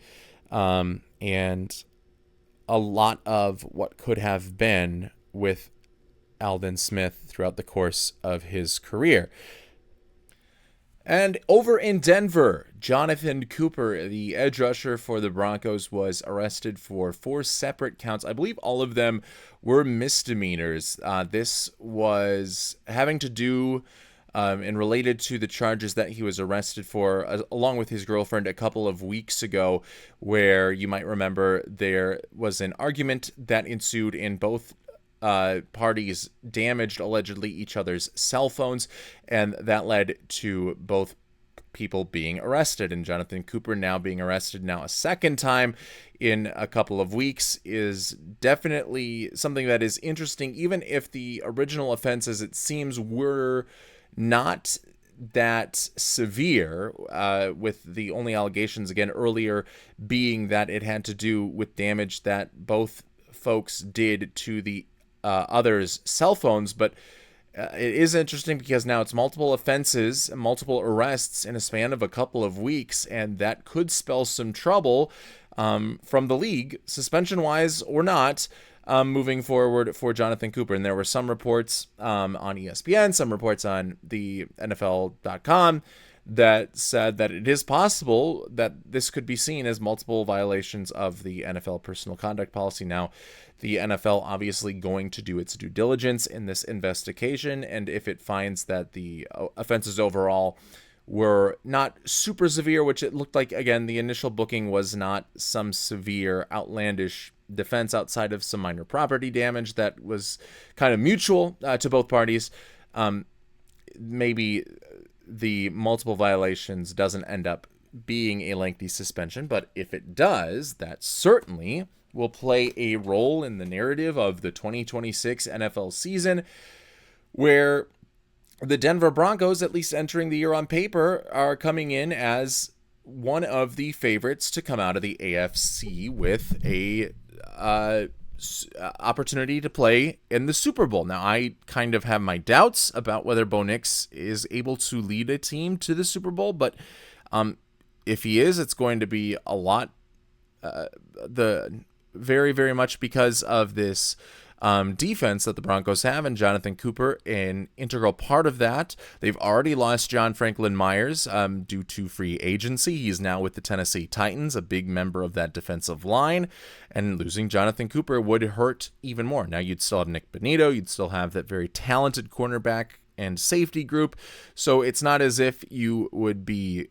and a lot of what could have been with Alden Smith throughout the course of his career. And over in Denver, Jonathan Cooper, the edge rusher for the Broncos, was arrested for 4 separate counts. I believe all of them were misdemeanors. This was having to do and related to the charges that he was arrested for, along with his girlfriend, a couple of weeks ago, where you might remember there was an argument that ensued in both parties damaged allegedly each other's cell phones, and that led to both people being arrested. And Jonathan Cooper now being arrested now a second time in a couple of weeks is definitely something that is interesting, even if the original offenses, it seems, were not that severe, with the only allegations again earlier being that it had to do with damage that both folks did to the others' cell phones. But it is interesting because now it's multiple offenses and multiple arrests in a span of a couple of weeks, and that could spell some trouble from the league, suspension-wise or not, moving forward for Jonathan Cooper. And there were some reports on ESPN, some reports on the NFL.com that said that it is possible that this could be seen as multiple violations of the NFL personal conduct policy. Now, the NFL obviously going to do its due diligence in this investigation, and if it finds that the offenses overall were not super severe, which it looked like, again, the initial booking was not some severe, outlandish defense outside of some minor property damage that was kind of mutual to both parties, maybe the multiple violations doesn't end up being a lengthy suspension. But if it does, that certainly will play a role in the narrative of the 2026 NFL season, where the Denver Broncos, at least entering the year on paper, are coming in as one of the favorites to come out of the AFC with a opportunity to play in the Super Bowl. Now, I kind of have my doubts about whether Bo Nix is able to lead a team to the Super Bowl, but if he is, it's going to be a lot, very, very much because of this defense that the Broncos have, and Jonathan Cooper, an integral part of that. They've already lost John Franklin Myers due to free agency. He's now with the Tennessee Titans, a big member of that defensive line, and losing Jonathan Cooper would hurt even more. Now, you'd still have Nick Bonito, you'd still have that very talented cornerback and safety group, so it's not as if you would be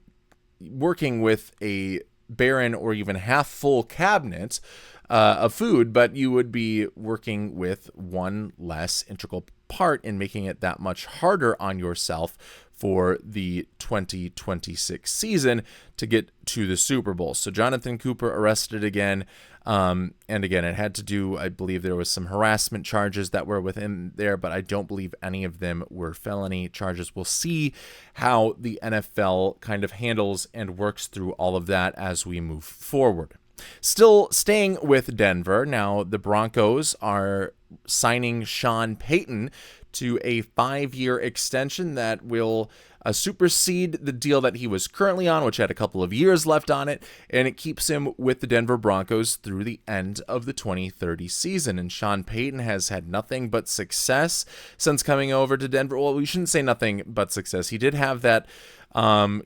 working with a barren or even half full cabinet of food, but you would be working with one less integral part in making it that much harder on yourself for the 2026 season to get to the Super Bowl. So Jonathan Cooper arrested again. And again, it had to do, I believe there was some harassment charges that were within there, but I don't believe any of them were felony charges. We'll see how the NFL kind of handles and works through all of that as we move forward. Still staying with Denver, now the Broncos are signing Sean Payton to a 5-year extension that will supersede the deal that he was currently on, which had a couple of years left on it, and it keeps him with the Denver Broncos through the end of the 2030 season. And Sean Payton has had nothing but success since coming over to Denver. Well, we shouldn't say nothing but success. He did have that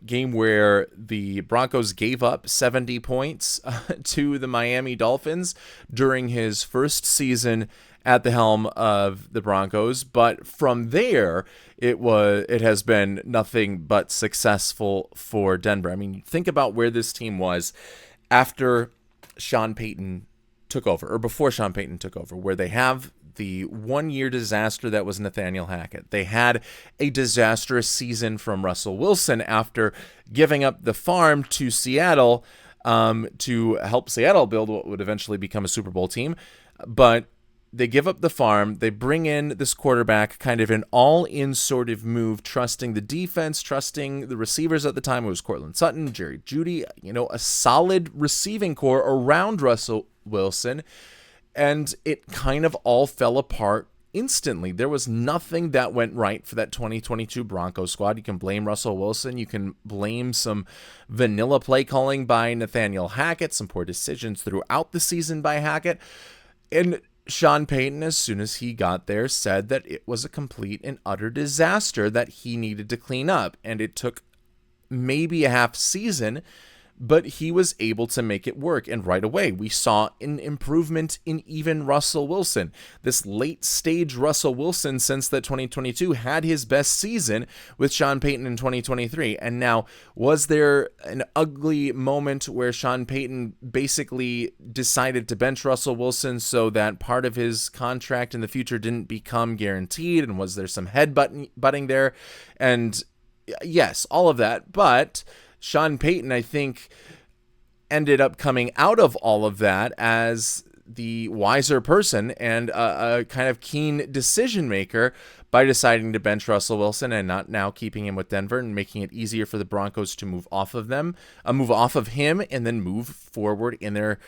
game where the Broncos gave up 70 points to the Miami Dolphins during his first season at the helm of the Broncos, but from there it has been nothing but successful for Denver. I mean, think about where this team was after Sean Payton took over, or before Sean Payton took over, where they have the 1-year disaster that was Nathaniel Hackett. They had a disastrous season from Russell Wilson after giving up the farm to Seattle to help Seattle build what would eventually become a Super Bowl team. But they give up the farm. They bring in this quarterback, kind of an all-in sort of move, trusting the defense, trusting the receivers at the time. It was Cortland Sutton, Jerry Jeudy, a solid receiving core around Russell Wilson. And it kind of all fell apart instantly. There was nothing that went right for that 2022 Broncos squad. You can blame Russell Wilson. You can blame some vanilla play calling by Nathaniel Hackett, some poor decisions throughout the season by Hackett. And Sean Payton, as soon as he got there, said that it was a complete and utter disaster that he needed to clean up. And it took maybe a half season, but he was able to make it work. And right away, we saw an improvement in even Russell Wilson. This late stage Russell Wilson since the 2022 had his best season with Sean Payton in 2023. And now, was there an ugly moment where Sean Payton basically decided to bench Russell Wilson so that part of his contract in the future didn't become guaranteed? And was there some headbutting there? And yes, all of that. But Sean Payton, I think, ended up coming out of all of that as the wiser person and a kind of keen decision maker by deciding to bench Russell Wilson and not now keeping him with Denver and making it easier for the Broncos to move off of him, and then move forward in their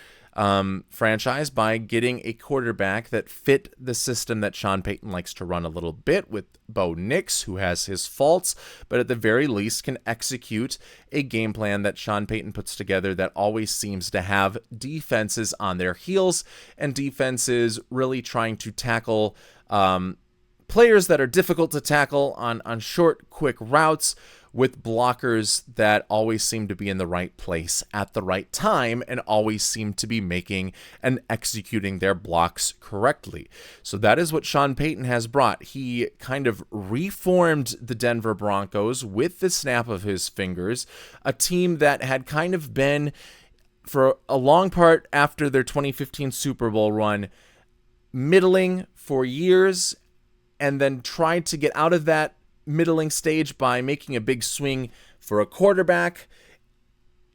franchise by getting a quarterback that fit the system that Sean Payton likes to run a little bit, with Bo Nix, who has his faults, but at the very least can execute a game plan that Sean Payton puts together that always seems to have defenses on their heels and defenses really trying to tackle players that are difficult to tackle on short, quick routes, with blockers that always seem to be in the right place at the right time and always seem to be making and executing their blocks correctly. So that is what Sean Payton has brought. He kind of reformed the Denver Broncos with the snap of his fingers, a team that had kind of been, for a long part after their 2015 Super Bowl run, middling for years, and then tried to get out of that middling stage by making a big swing for a quarterback,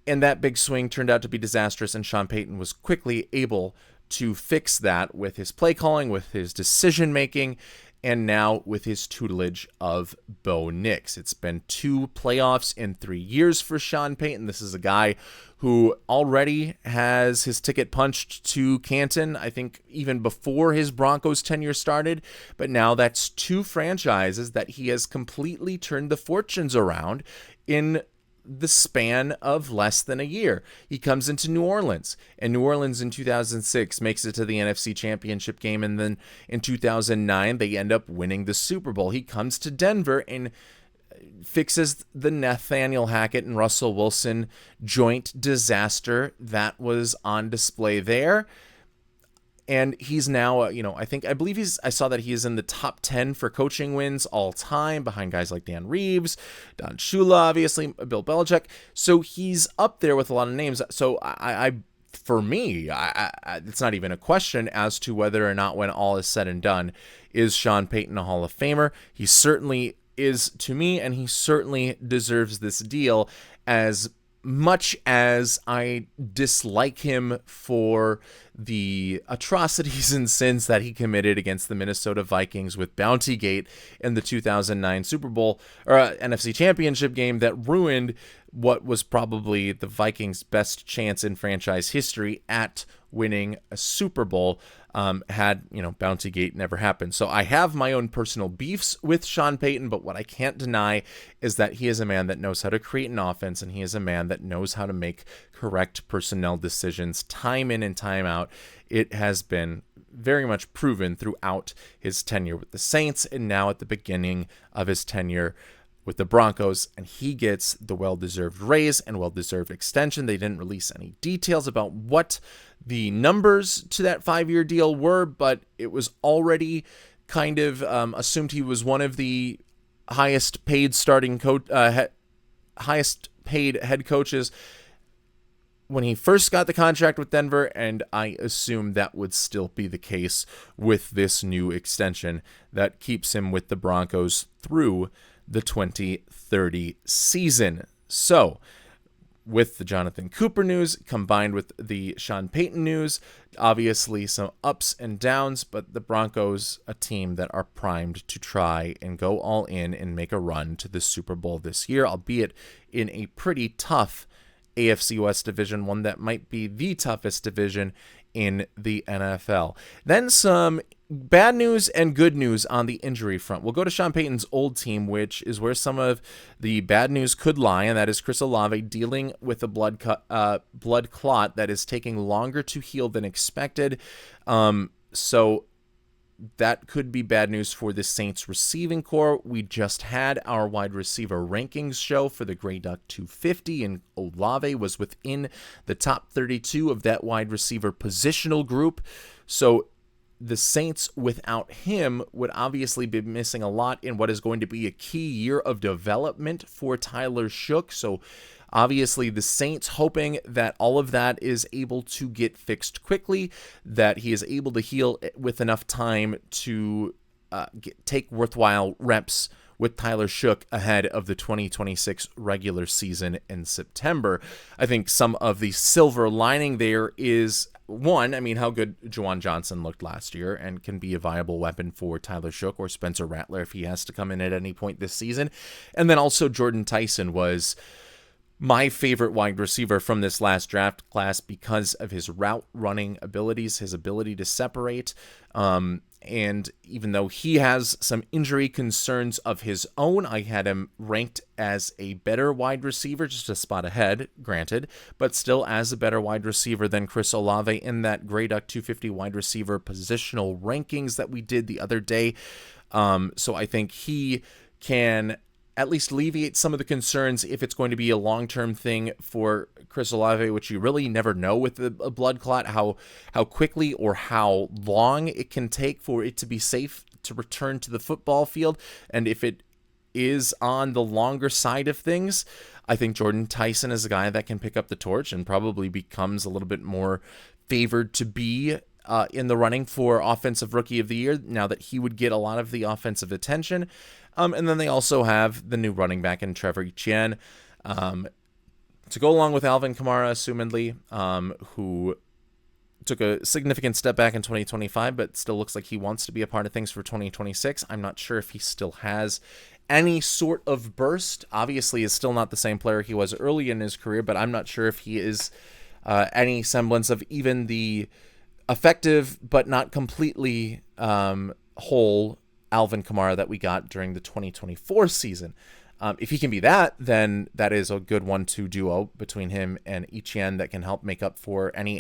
and that big swing turned out to be disastrous, and Sean Payton was quickly able to fix that with his play calling, with his decision making, and now with his tutelage of Bo Nix. It's been 2 playoffs in 3 years for Sean Payton. This is a guy who already has his ticket punched to Canton, I think even before his Broncos tenure started, but now that's 2 franchises that he has completely turned the fortunes around in the span of less than a year. He comes into New Orleans, and New Orleans in 2006 makes it to the NFC Championship game, and then in 2009 they end up winning the Super Bowl. He comes to Denver and fixes the Nathaniel Hackett and Russell Wilson joint disaster that was on display there. And he's now, I believe I saw that he is in the top 10 for coaching wins all time, behind guys like Dan Reeves, Don Shula, obviously, Bill Belichick. So he's up there with a lot of names. So for me, it's not even a question as to whether or not, when all is said and done, is Sean Payton a Hall of Famer. He certainly is to me, and he certainly deserves this deal, as much as I dislike him for the atrocities and sins that he committed against the Minnesota Vikings with Bountygate in the 2009 Super Bowl or NFC Championship game that ruined what was probably the Vikings' best chance in franchise history at winning a Super Bowl, had Bountygate never happened. So I have my own personal beefs with Sean Payton, but what I can't deny is that he is a man that knows how to create an offense, and he is a man that knows how to make correct personnel decisions time in and time out. It has been very much proven throughout his tenure with the Saints, and now at the beginning of his tenure with the Broncos, and he gets the well-deserved raise and well-deserved extension. They didn't release any details about what the numbers to that 5-year deal were, but it was already kind of assumed he was one of the highest paid highest paid head coaches when he first got the contract with Denver, and I assume that would still be the case with this new extension that keeps him with the Broncos through the 2030 season. So, with the Jonathan Cooper news combined with the Sean Payton news, obviously some ups and downs, but the Broncos, a team that are primed to try and go all in and make a run to the Super Bowl this year, albeit in a pretty tough AFC West division, one that might be the toughest division in the NFL. Then some bad news and good news on the injury front. We'll go to Sean Payton's old team, which is where some of the bad news could lie, and that is Chris Olave dealing with a blood clot that is taking longer to heal than expected. So that could be bad news for the Saints receiving core. We just had our wide receiver rankings show for the Grey Duck 250, and Olave was within the top 32 of that wide receiver positional group. So the Saints without him would obviously be missing a lot in what is going to be a key year of development for Tyler Shough. So obviously, the Saints hoping that all of that is able to get fixed quickly, that he is able to heal with enough time to take worthwhile reps with Tyler Shough ahead of the 2026 regular season in September. I think some of the silver lining there is, one, how good Juwan Johnson looked last year and can be a viable weapon for Tyler Shough or Spencer Rattler if he has to come in at any point this season. And then also Jordan Tyson was my favorite wide receiver from this last draft class because of his route running abilities, his ability to separate. And even though he has some injury concerns of his own, I had him ranked as a better wide receiver, just a spot ahead, granted, but still as a better wide receiver than Chris Olave in that Grey Duck 250 wide receiver positional rankings that we did the other day. So I think he can at least alleviate some of the concerns if it's going to be a long-term thing for Chris Olave, which you really never know with a blood clot, how quickly or how long it can take for it to be safe to return to the football field. And if it is on the longer side of things, I think Jordan Tyson is a guy that can pick up the torch and probably becomes a little bit more favored to be in the running for Offensive Rookie of the Year, now that he would get a lot of the offensive attention. And then they also have the new running back in Trevor Etienne to go along with Alvin Kamara, assumedly, who took a significant step back in 2025, but still looks like he wants to be a part of things for 2026. I'm not sure if he still has any sort of burst. Obviously, is still not the same player he was early in his career, but I'm not sure if he is any semblance of even the effective but not completely whole Alvin Kamara that we got during the 2024 season. If he can be that, then that is a good 1-2 duo between him and Etienne that can help make up for any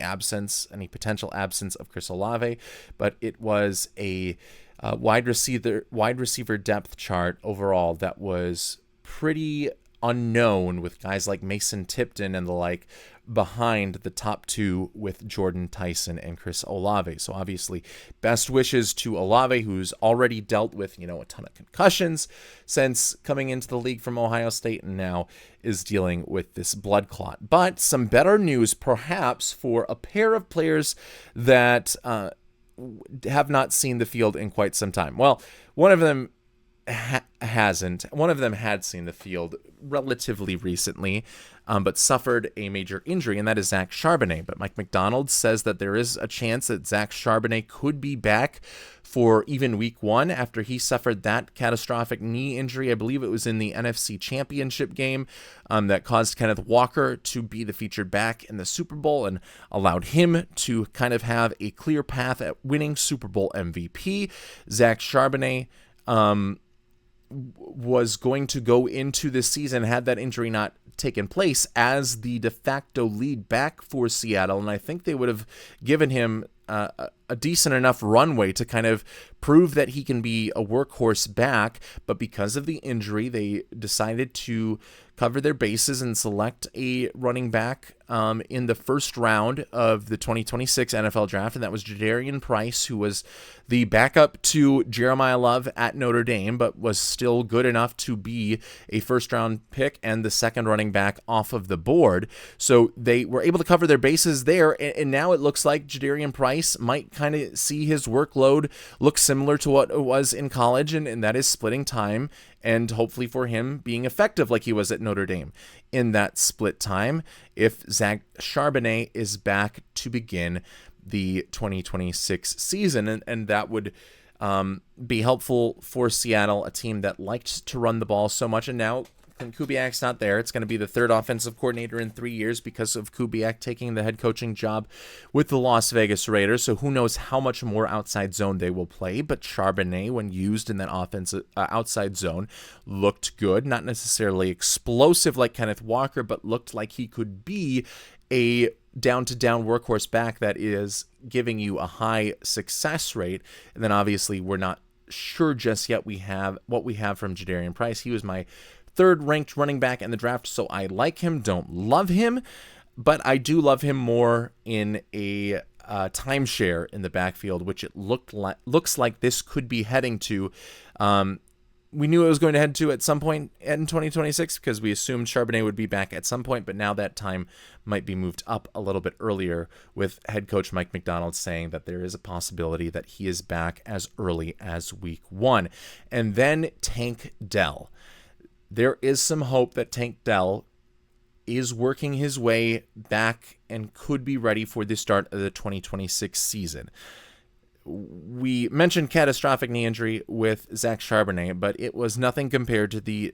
potential absence of Chris Olave. But it was a wide receiver depth chart overall that was pretty unknown, with guys like Mason Tipton and the like behind the top two with Jordan Tyson and Chris Olave. So obviously best wishes to Olave, who's already dealt with, a ton of concussions since coming into the league from Ohio State and now is dealing with this blood clot. But some better news perhaps for a pair of players that have not seen the field in quite some time. Well, one of them hasn't. One of them had seen the field relatively recently, but suffered a major injury, and that is Zach Charbonnet. But Mike Macdonald says that there is a chance that Zach Charbonnet could be back for even week 1 after he suffered that catastrophic knee injury. I believe it was in the NFC Championship game that caused Kenneth Walker to be the featured back in the Super Bowl and allowed him to kind of have a clear path at winning Super Bowl MVP. Zach Charbonnet was going to go into this season, had that injury not taken place, as the de facto lead back for Seattle, and I think they would have given him a decent enough runway to kind of prove that he can be a workhorse back. But because of the injury, they decided to cover their bases and select a running back in the first round of the 2026 NFL draft, and that was Jadarian Price, who was the backup to Jeremiah Love at Notre Dame, but was still good enough to be a first-round pick and the second running back off of the board. So they were able to cover their bases there, and now it looks like Jadarian Price might kind of see his workload look similar to what it was in college, and that is splitting time, and hopefully for him being effective like he was at Notre Dame in that split time if Zach Charbonnet is back to begin the 2026 season. And that would be helpful for Seattle, a team that liked to run the ball so much. And now Kubiak's not there. It's going to be the third offensive coordinator in 3 years because of Kubiak taking the head coaching job with the Las Vegas Raiders. So who knows how much more outside zone they will play. But Charbonnet, when used in that offensive outside zone, looked good. Not necessarily explosive like Kenneth Walker, but looked like he could be a down-to-down workhorse back that is giving you a high success rate. And then obviously we're not sure just yet what we have from Jadarian Price. He was my third-ranked running back in the draft, so I like him, don't love him, but I do love him more in a timeshare in the backfield, which it looks like this could be heading to. We knew it was going to head to at some point in 2026 because we assumed Charbonnet would be back at some point, but now that time might be moved up a little bit earlier, with head coach Mike Macdonald saying that there is a possibility that he is back as early as week 1. And then Tank Dell. There is some hope that Tank Dell is working his way back and could be ready for the start of the 2026 season. We mentioned catastrophic knee injury with Zach Charbonnet, but it was nothing compared to the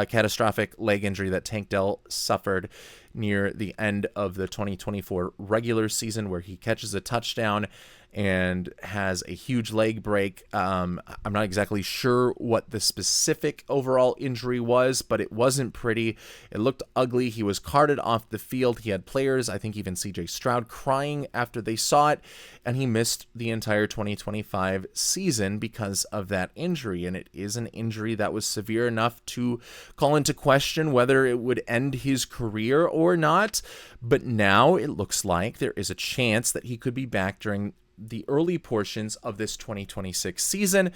catastrophic leg injury that Tank Dell suffered near the end of the 2024 regular season, where he catches a touchdown and has a huge leg break. I'm not exactly sure what the specific overall injury was, but it wasn't pretty. It looked ugly. He was carted off the field. He had players, I think even CJ Stroud, crying after they saw it, and he missed the entire 2025 season because of that injury. And it is an injury that was severe enough to call into question whether it would end his career or not. But now it looks like there is a chance that he could be back during the early portions of this 2026 season,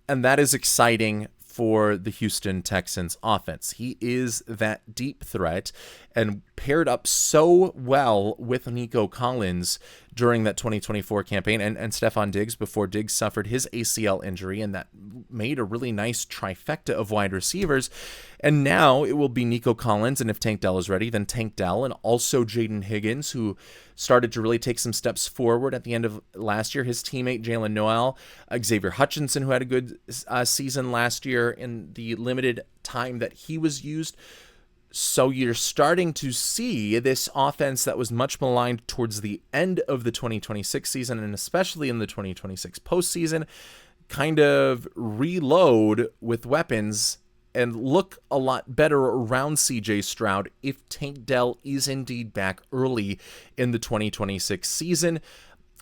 and that is exciting for the Houston Texans offense. He is that deep threat and paired up so well with Nico Collins during that 2024 campaign and Stephon Diggs before Diggs suffered his ACL injury, and that made a really nice trifecta of wide receivers. And now it will be Nico Collins, and if Tank Dell is ready, then Tank Dell, and also Jaden Higgins, who started to really take some steps forward at the end of last year. His teammate Jalen Noel, Xavier Hutchinson, who had a good season last year in the limited time that he was used. So you're starting to see this offense that was much maligned towards the end of the 2026 season, and especially in the 2026 postseason, kind of reload with weapons and look a lot better around CJ Stroud if Tank Dell is indeed back early in the 2026 season.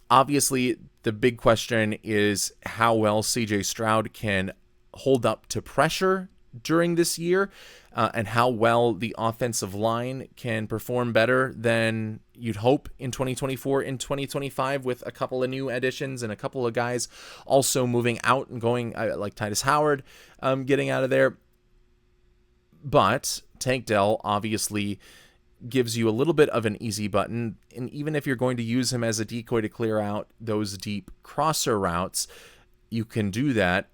Obviously, the big question is how well CJ Stroud can hold up to pressure during this year, and how well the offensive line can perform better than you'd hope in 2024 and 2025, with a couple of new additions and a couple of guys also moving out and going, like Titus Howard getting out of there. But Tank Dell obviously gives you a little bit of an easy button, and even if you're going to use him as a decoy to clear out those deep crosser routes, you can do that.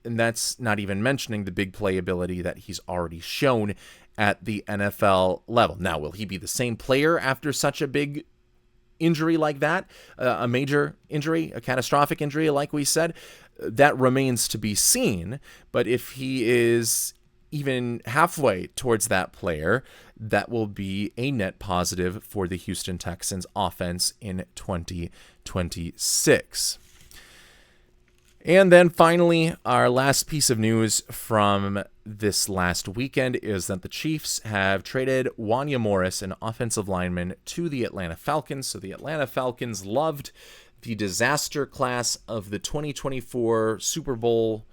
And that's not even mentioning the big playability that he's already shown at the NFL level. Now, will he be the same player after such a big injury like that? A major injury, a catastrophic injury, like we said? That remains to be seen. But if he is even halfway towards that player, that will be a net positive for the Houston Texans offense in 2026. And then finally, our last piece of news from this last weekend is that the Chiefs have traded Wanya Morris, an offensive lineman, to the Atlanta Falcons. So the Atlanta Falcons loved the disaster class of the 2024 Super Bowl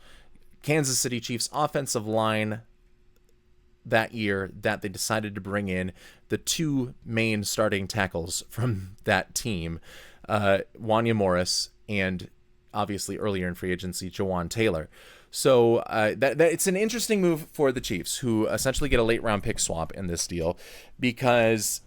Kansas City Chiefs offensive line that year, that they decided to bring in the two main starting tackles from that team, Wanya Morris and obviously earlier in free agency, Jawan Taylor. So that it's an interesting move for the Chiefs, who essentially get a late round pick swap in this deal, because,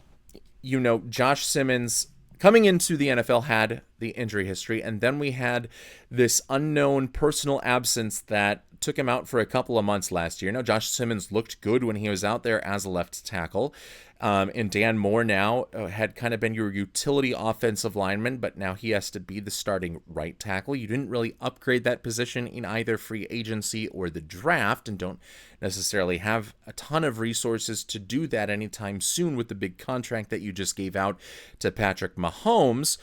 you know, Josh Simmons coming into the NFL had the injury history, and then we had this unknown personal absence that took him out for a couple of months last year. Now, Josh Simmons looked good when he was out there as a left tackle. And Dan Moore now had kind of been your utility offensive lineman, but now he has to be the starting right tackle. You didn't really upgrade that position in either free agency or the draft, and don't necessarily have a ton of resources to do that anytime soon with the big contract that you just gave out to Patrick Mahomes.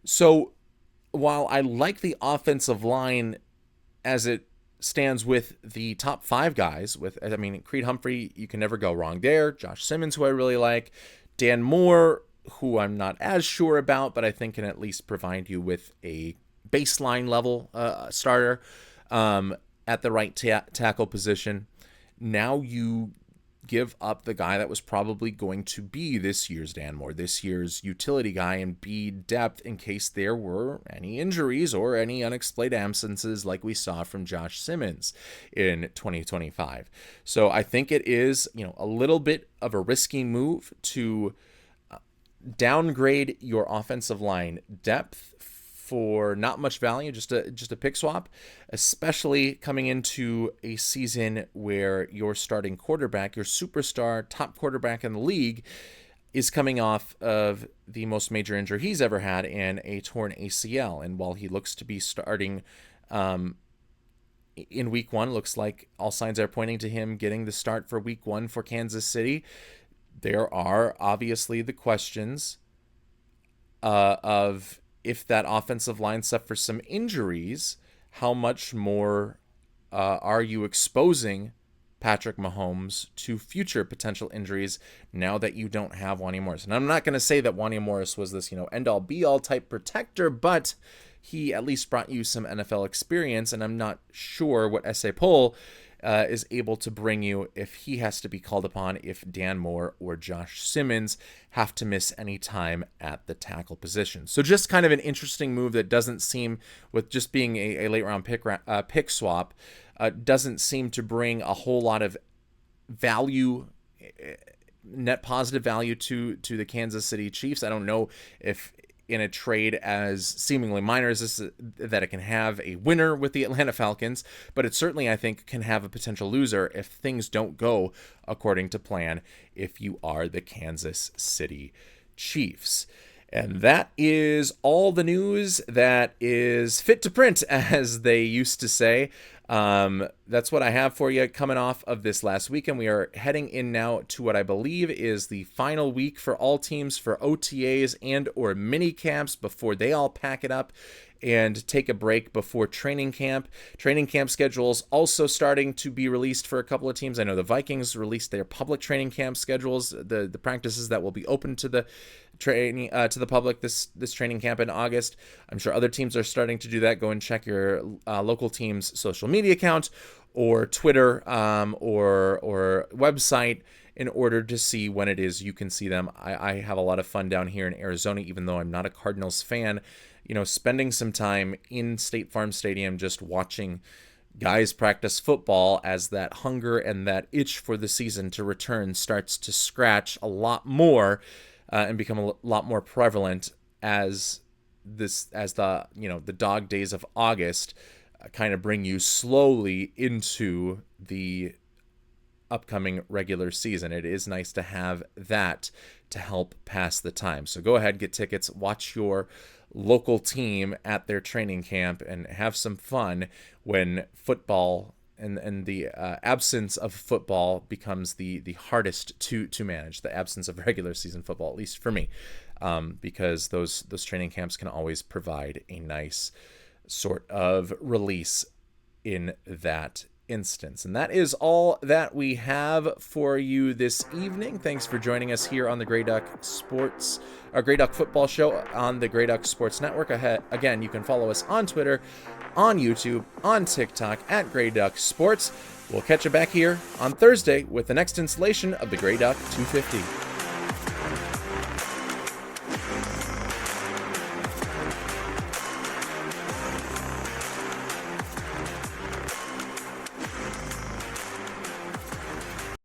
So while I like the offensive line as it stands with the top five guys, Creed Humphrey, you can never go wrong there. Josh Simmons, who I really like. Dan Moore, who I'm not as sure about, but I think can at least provide you with a baseline level starter at the right tackle position. Now you give up the guy that was probably going to be this year's Dan Moore, this year's utility guy, and be depth in case there were any injuries or any unexplained absences like we saw from Josh Simmons in 2025. So I think it is, a little bit of a risky move to downgrade your offensive line depth for not much value, just a pick swap, especially coming into a season where your starting quarterback, your superstar top quarterback in the league, is coming off of the most major injury he's ever had in a torn ACL. And while he looks to be starting in week one, looks like all signs are pointing to him getting the start for week one for Kansas City, there are obviously the questions of if that offensive line suffers some injuries, how much more are you exposing Patrick Mahomes to future potential injuries now that you don't have Wanya Morris? And I'm not going to say that Wanya Morris was this, end-all be-all type protector, but he at least brought you some NFL experience, and I'm not sure what S.A. Poll is able to bring you if he has to be called upon, if Dan Moore or Josh Simmons have to miss any time at the tackle position. So just kind of an interesting move that doesn't seem, with just being a late round pick swap, doesn't seem to bring a whole lot of value, net positive value to the Kansas City Chiefs. I don't know if in a trade as seemingly minor as this, that it can have a winner with the Atlanta Falcons, but it certainly, I think, can have a potential loser if things don't go according to plan if you are the Kansas City Chiefs. And that is all the news that is fit to print, as they used to say. That's what I have for you coming off of this last weekend. We are heading in now to what I believe is the final week for all teams for OTAs and or mini camps before they all pack it up and take a break before training camp. Training camp schedules also starting to be released for a couple of teams. I know the Vikings released their public training camp schedules, the practices that will be open to the training to the public this training camp in August. I'm sure other teams are starting to do that. Go and check your local team's social media account or Twitter or website in order to see when it is you can see them. I have a lot of fun down here in Arizona, even though I'm not a Cardinals fan. Spending some time in State Farm Stadium just watching guys practice football as that hunger and that itch for the season to return starts to scratch a lot more and become a lot more prevalent as the dog days of August kind of bring you slowly into the upcoming regular season. It is nice to have that to help pass the time. So go ahead, get tickets, watch your local team at their training camp, and have some fun when football and the absence of football becomes the hardest to manage, the absence of regular season football, at least for me, because those training camps can always provide a nice sort of release in that instance. And that is all that we have for you this evening. Thanks for joining us here on the Grey Duck Football Show on the Grey Duck Sports Network. Again, you can follow us on Twitter, on YouTube, on TikTok at Grey Duck Sports. We'll catch you back here on Thursday with the next installation of the Grey Duck 250.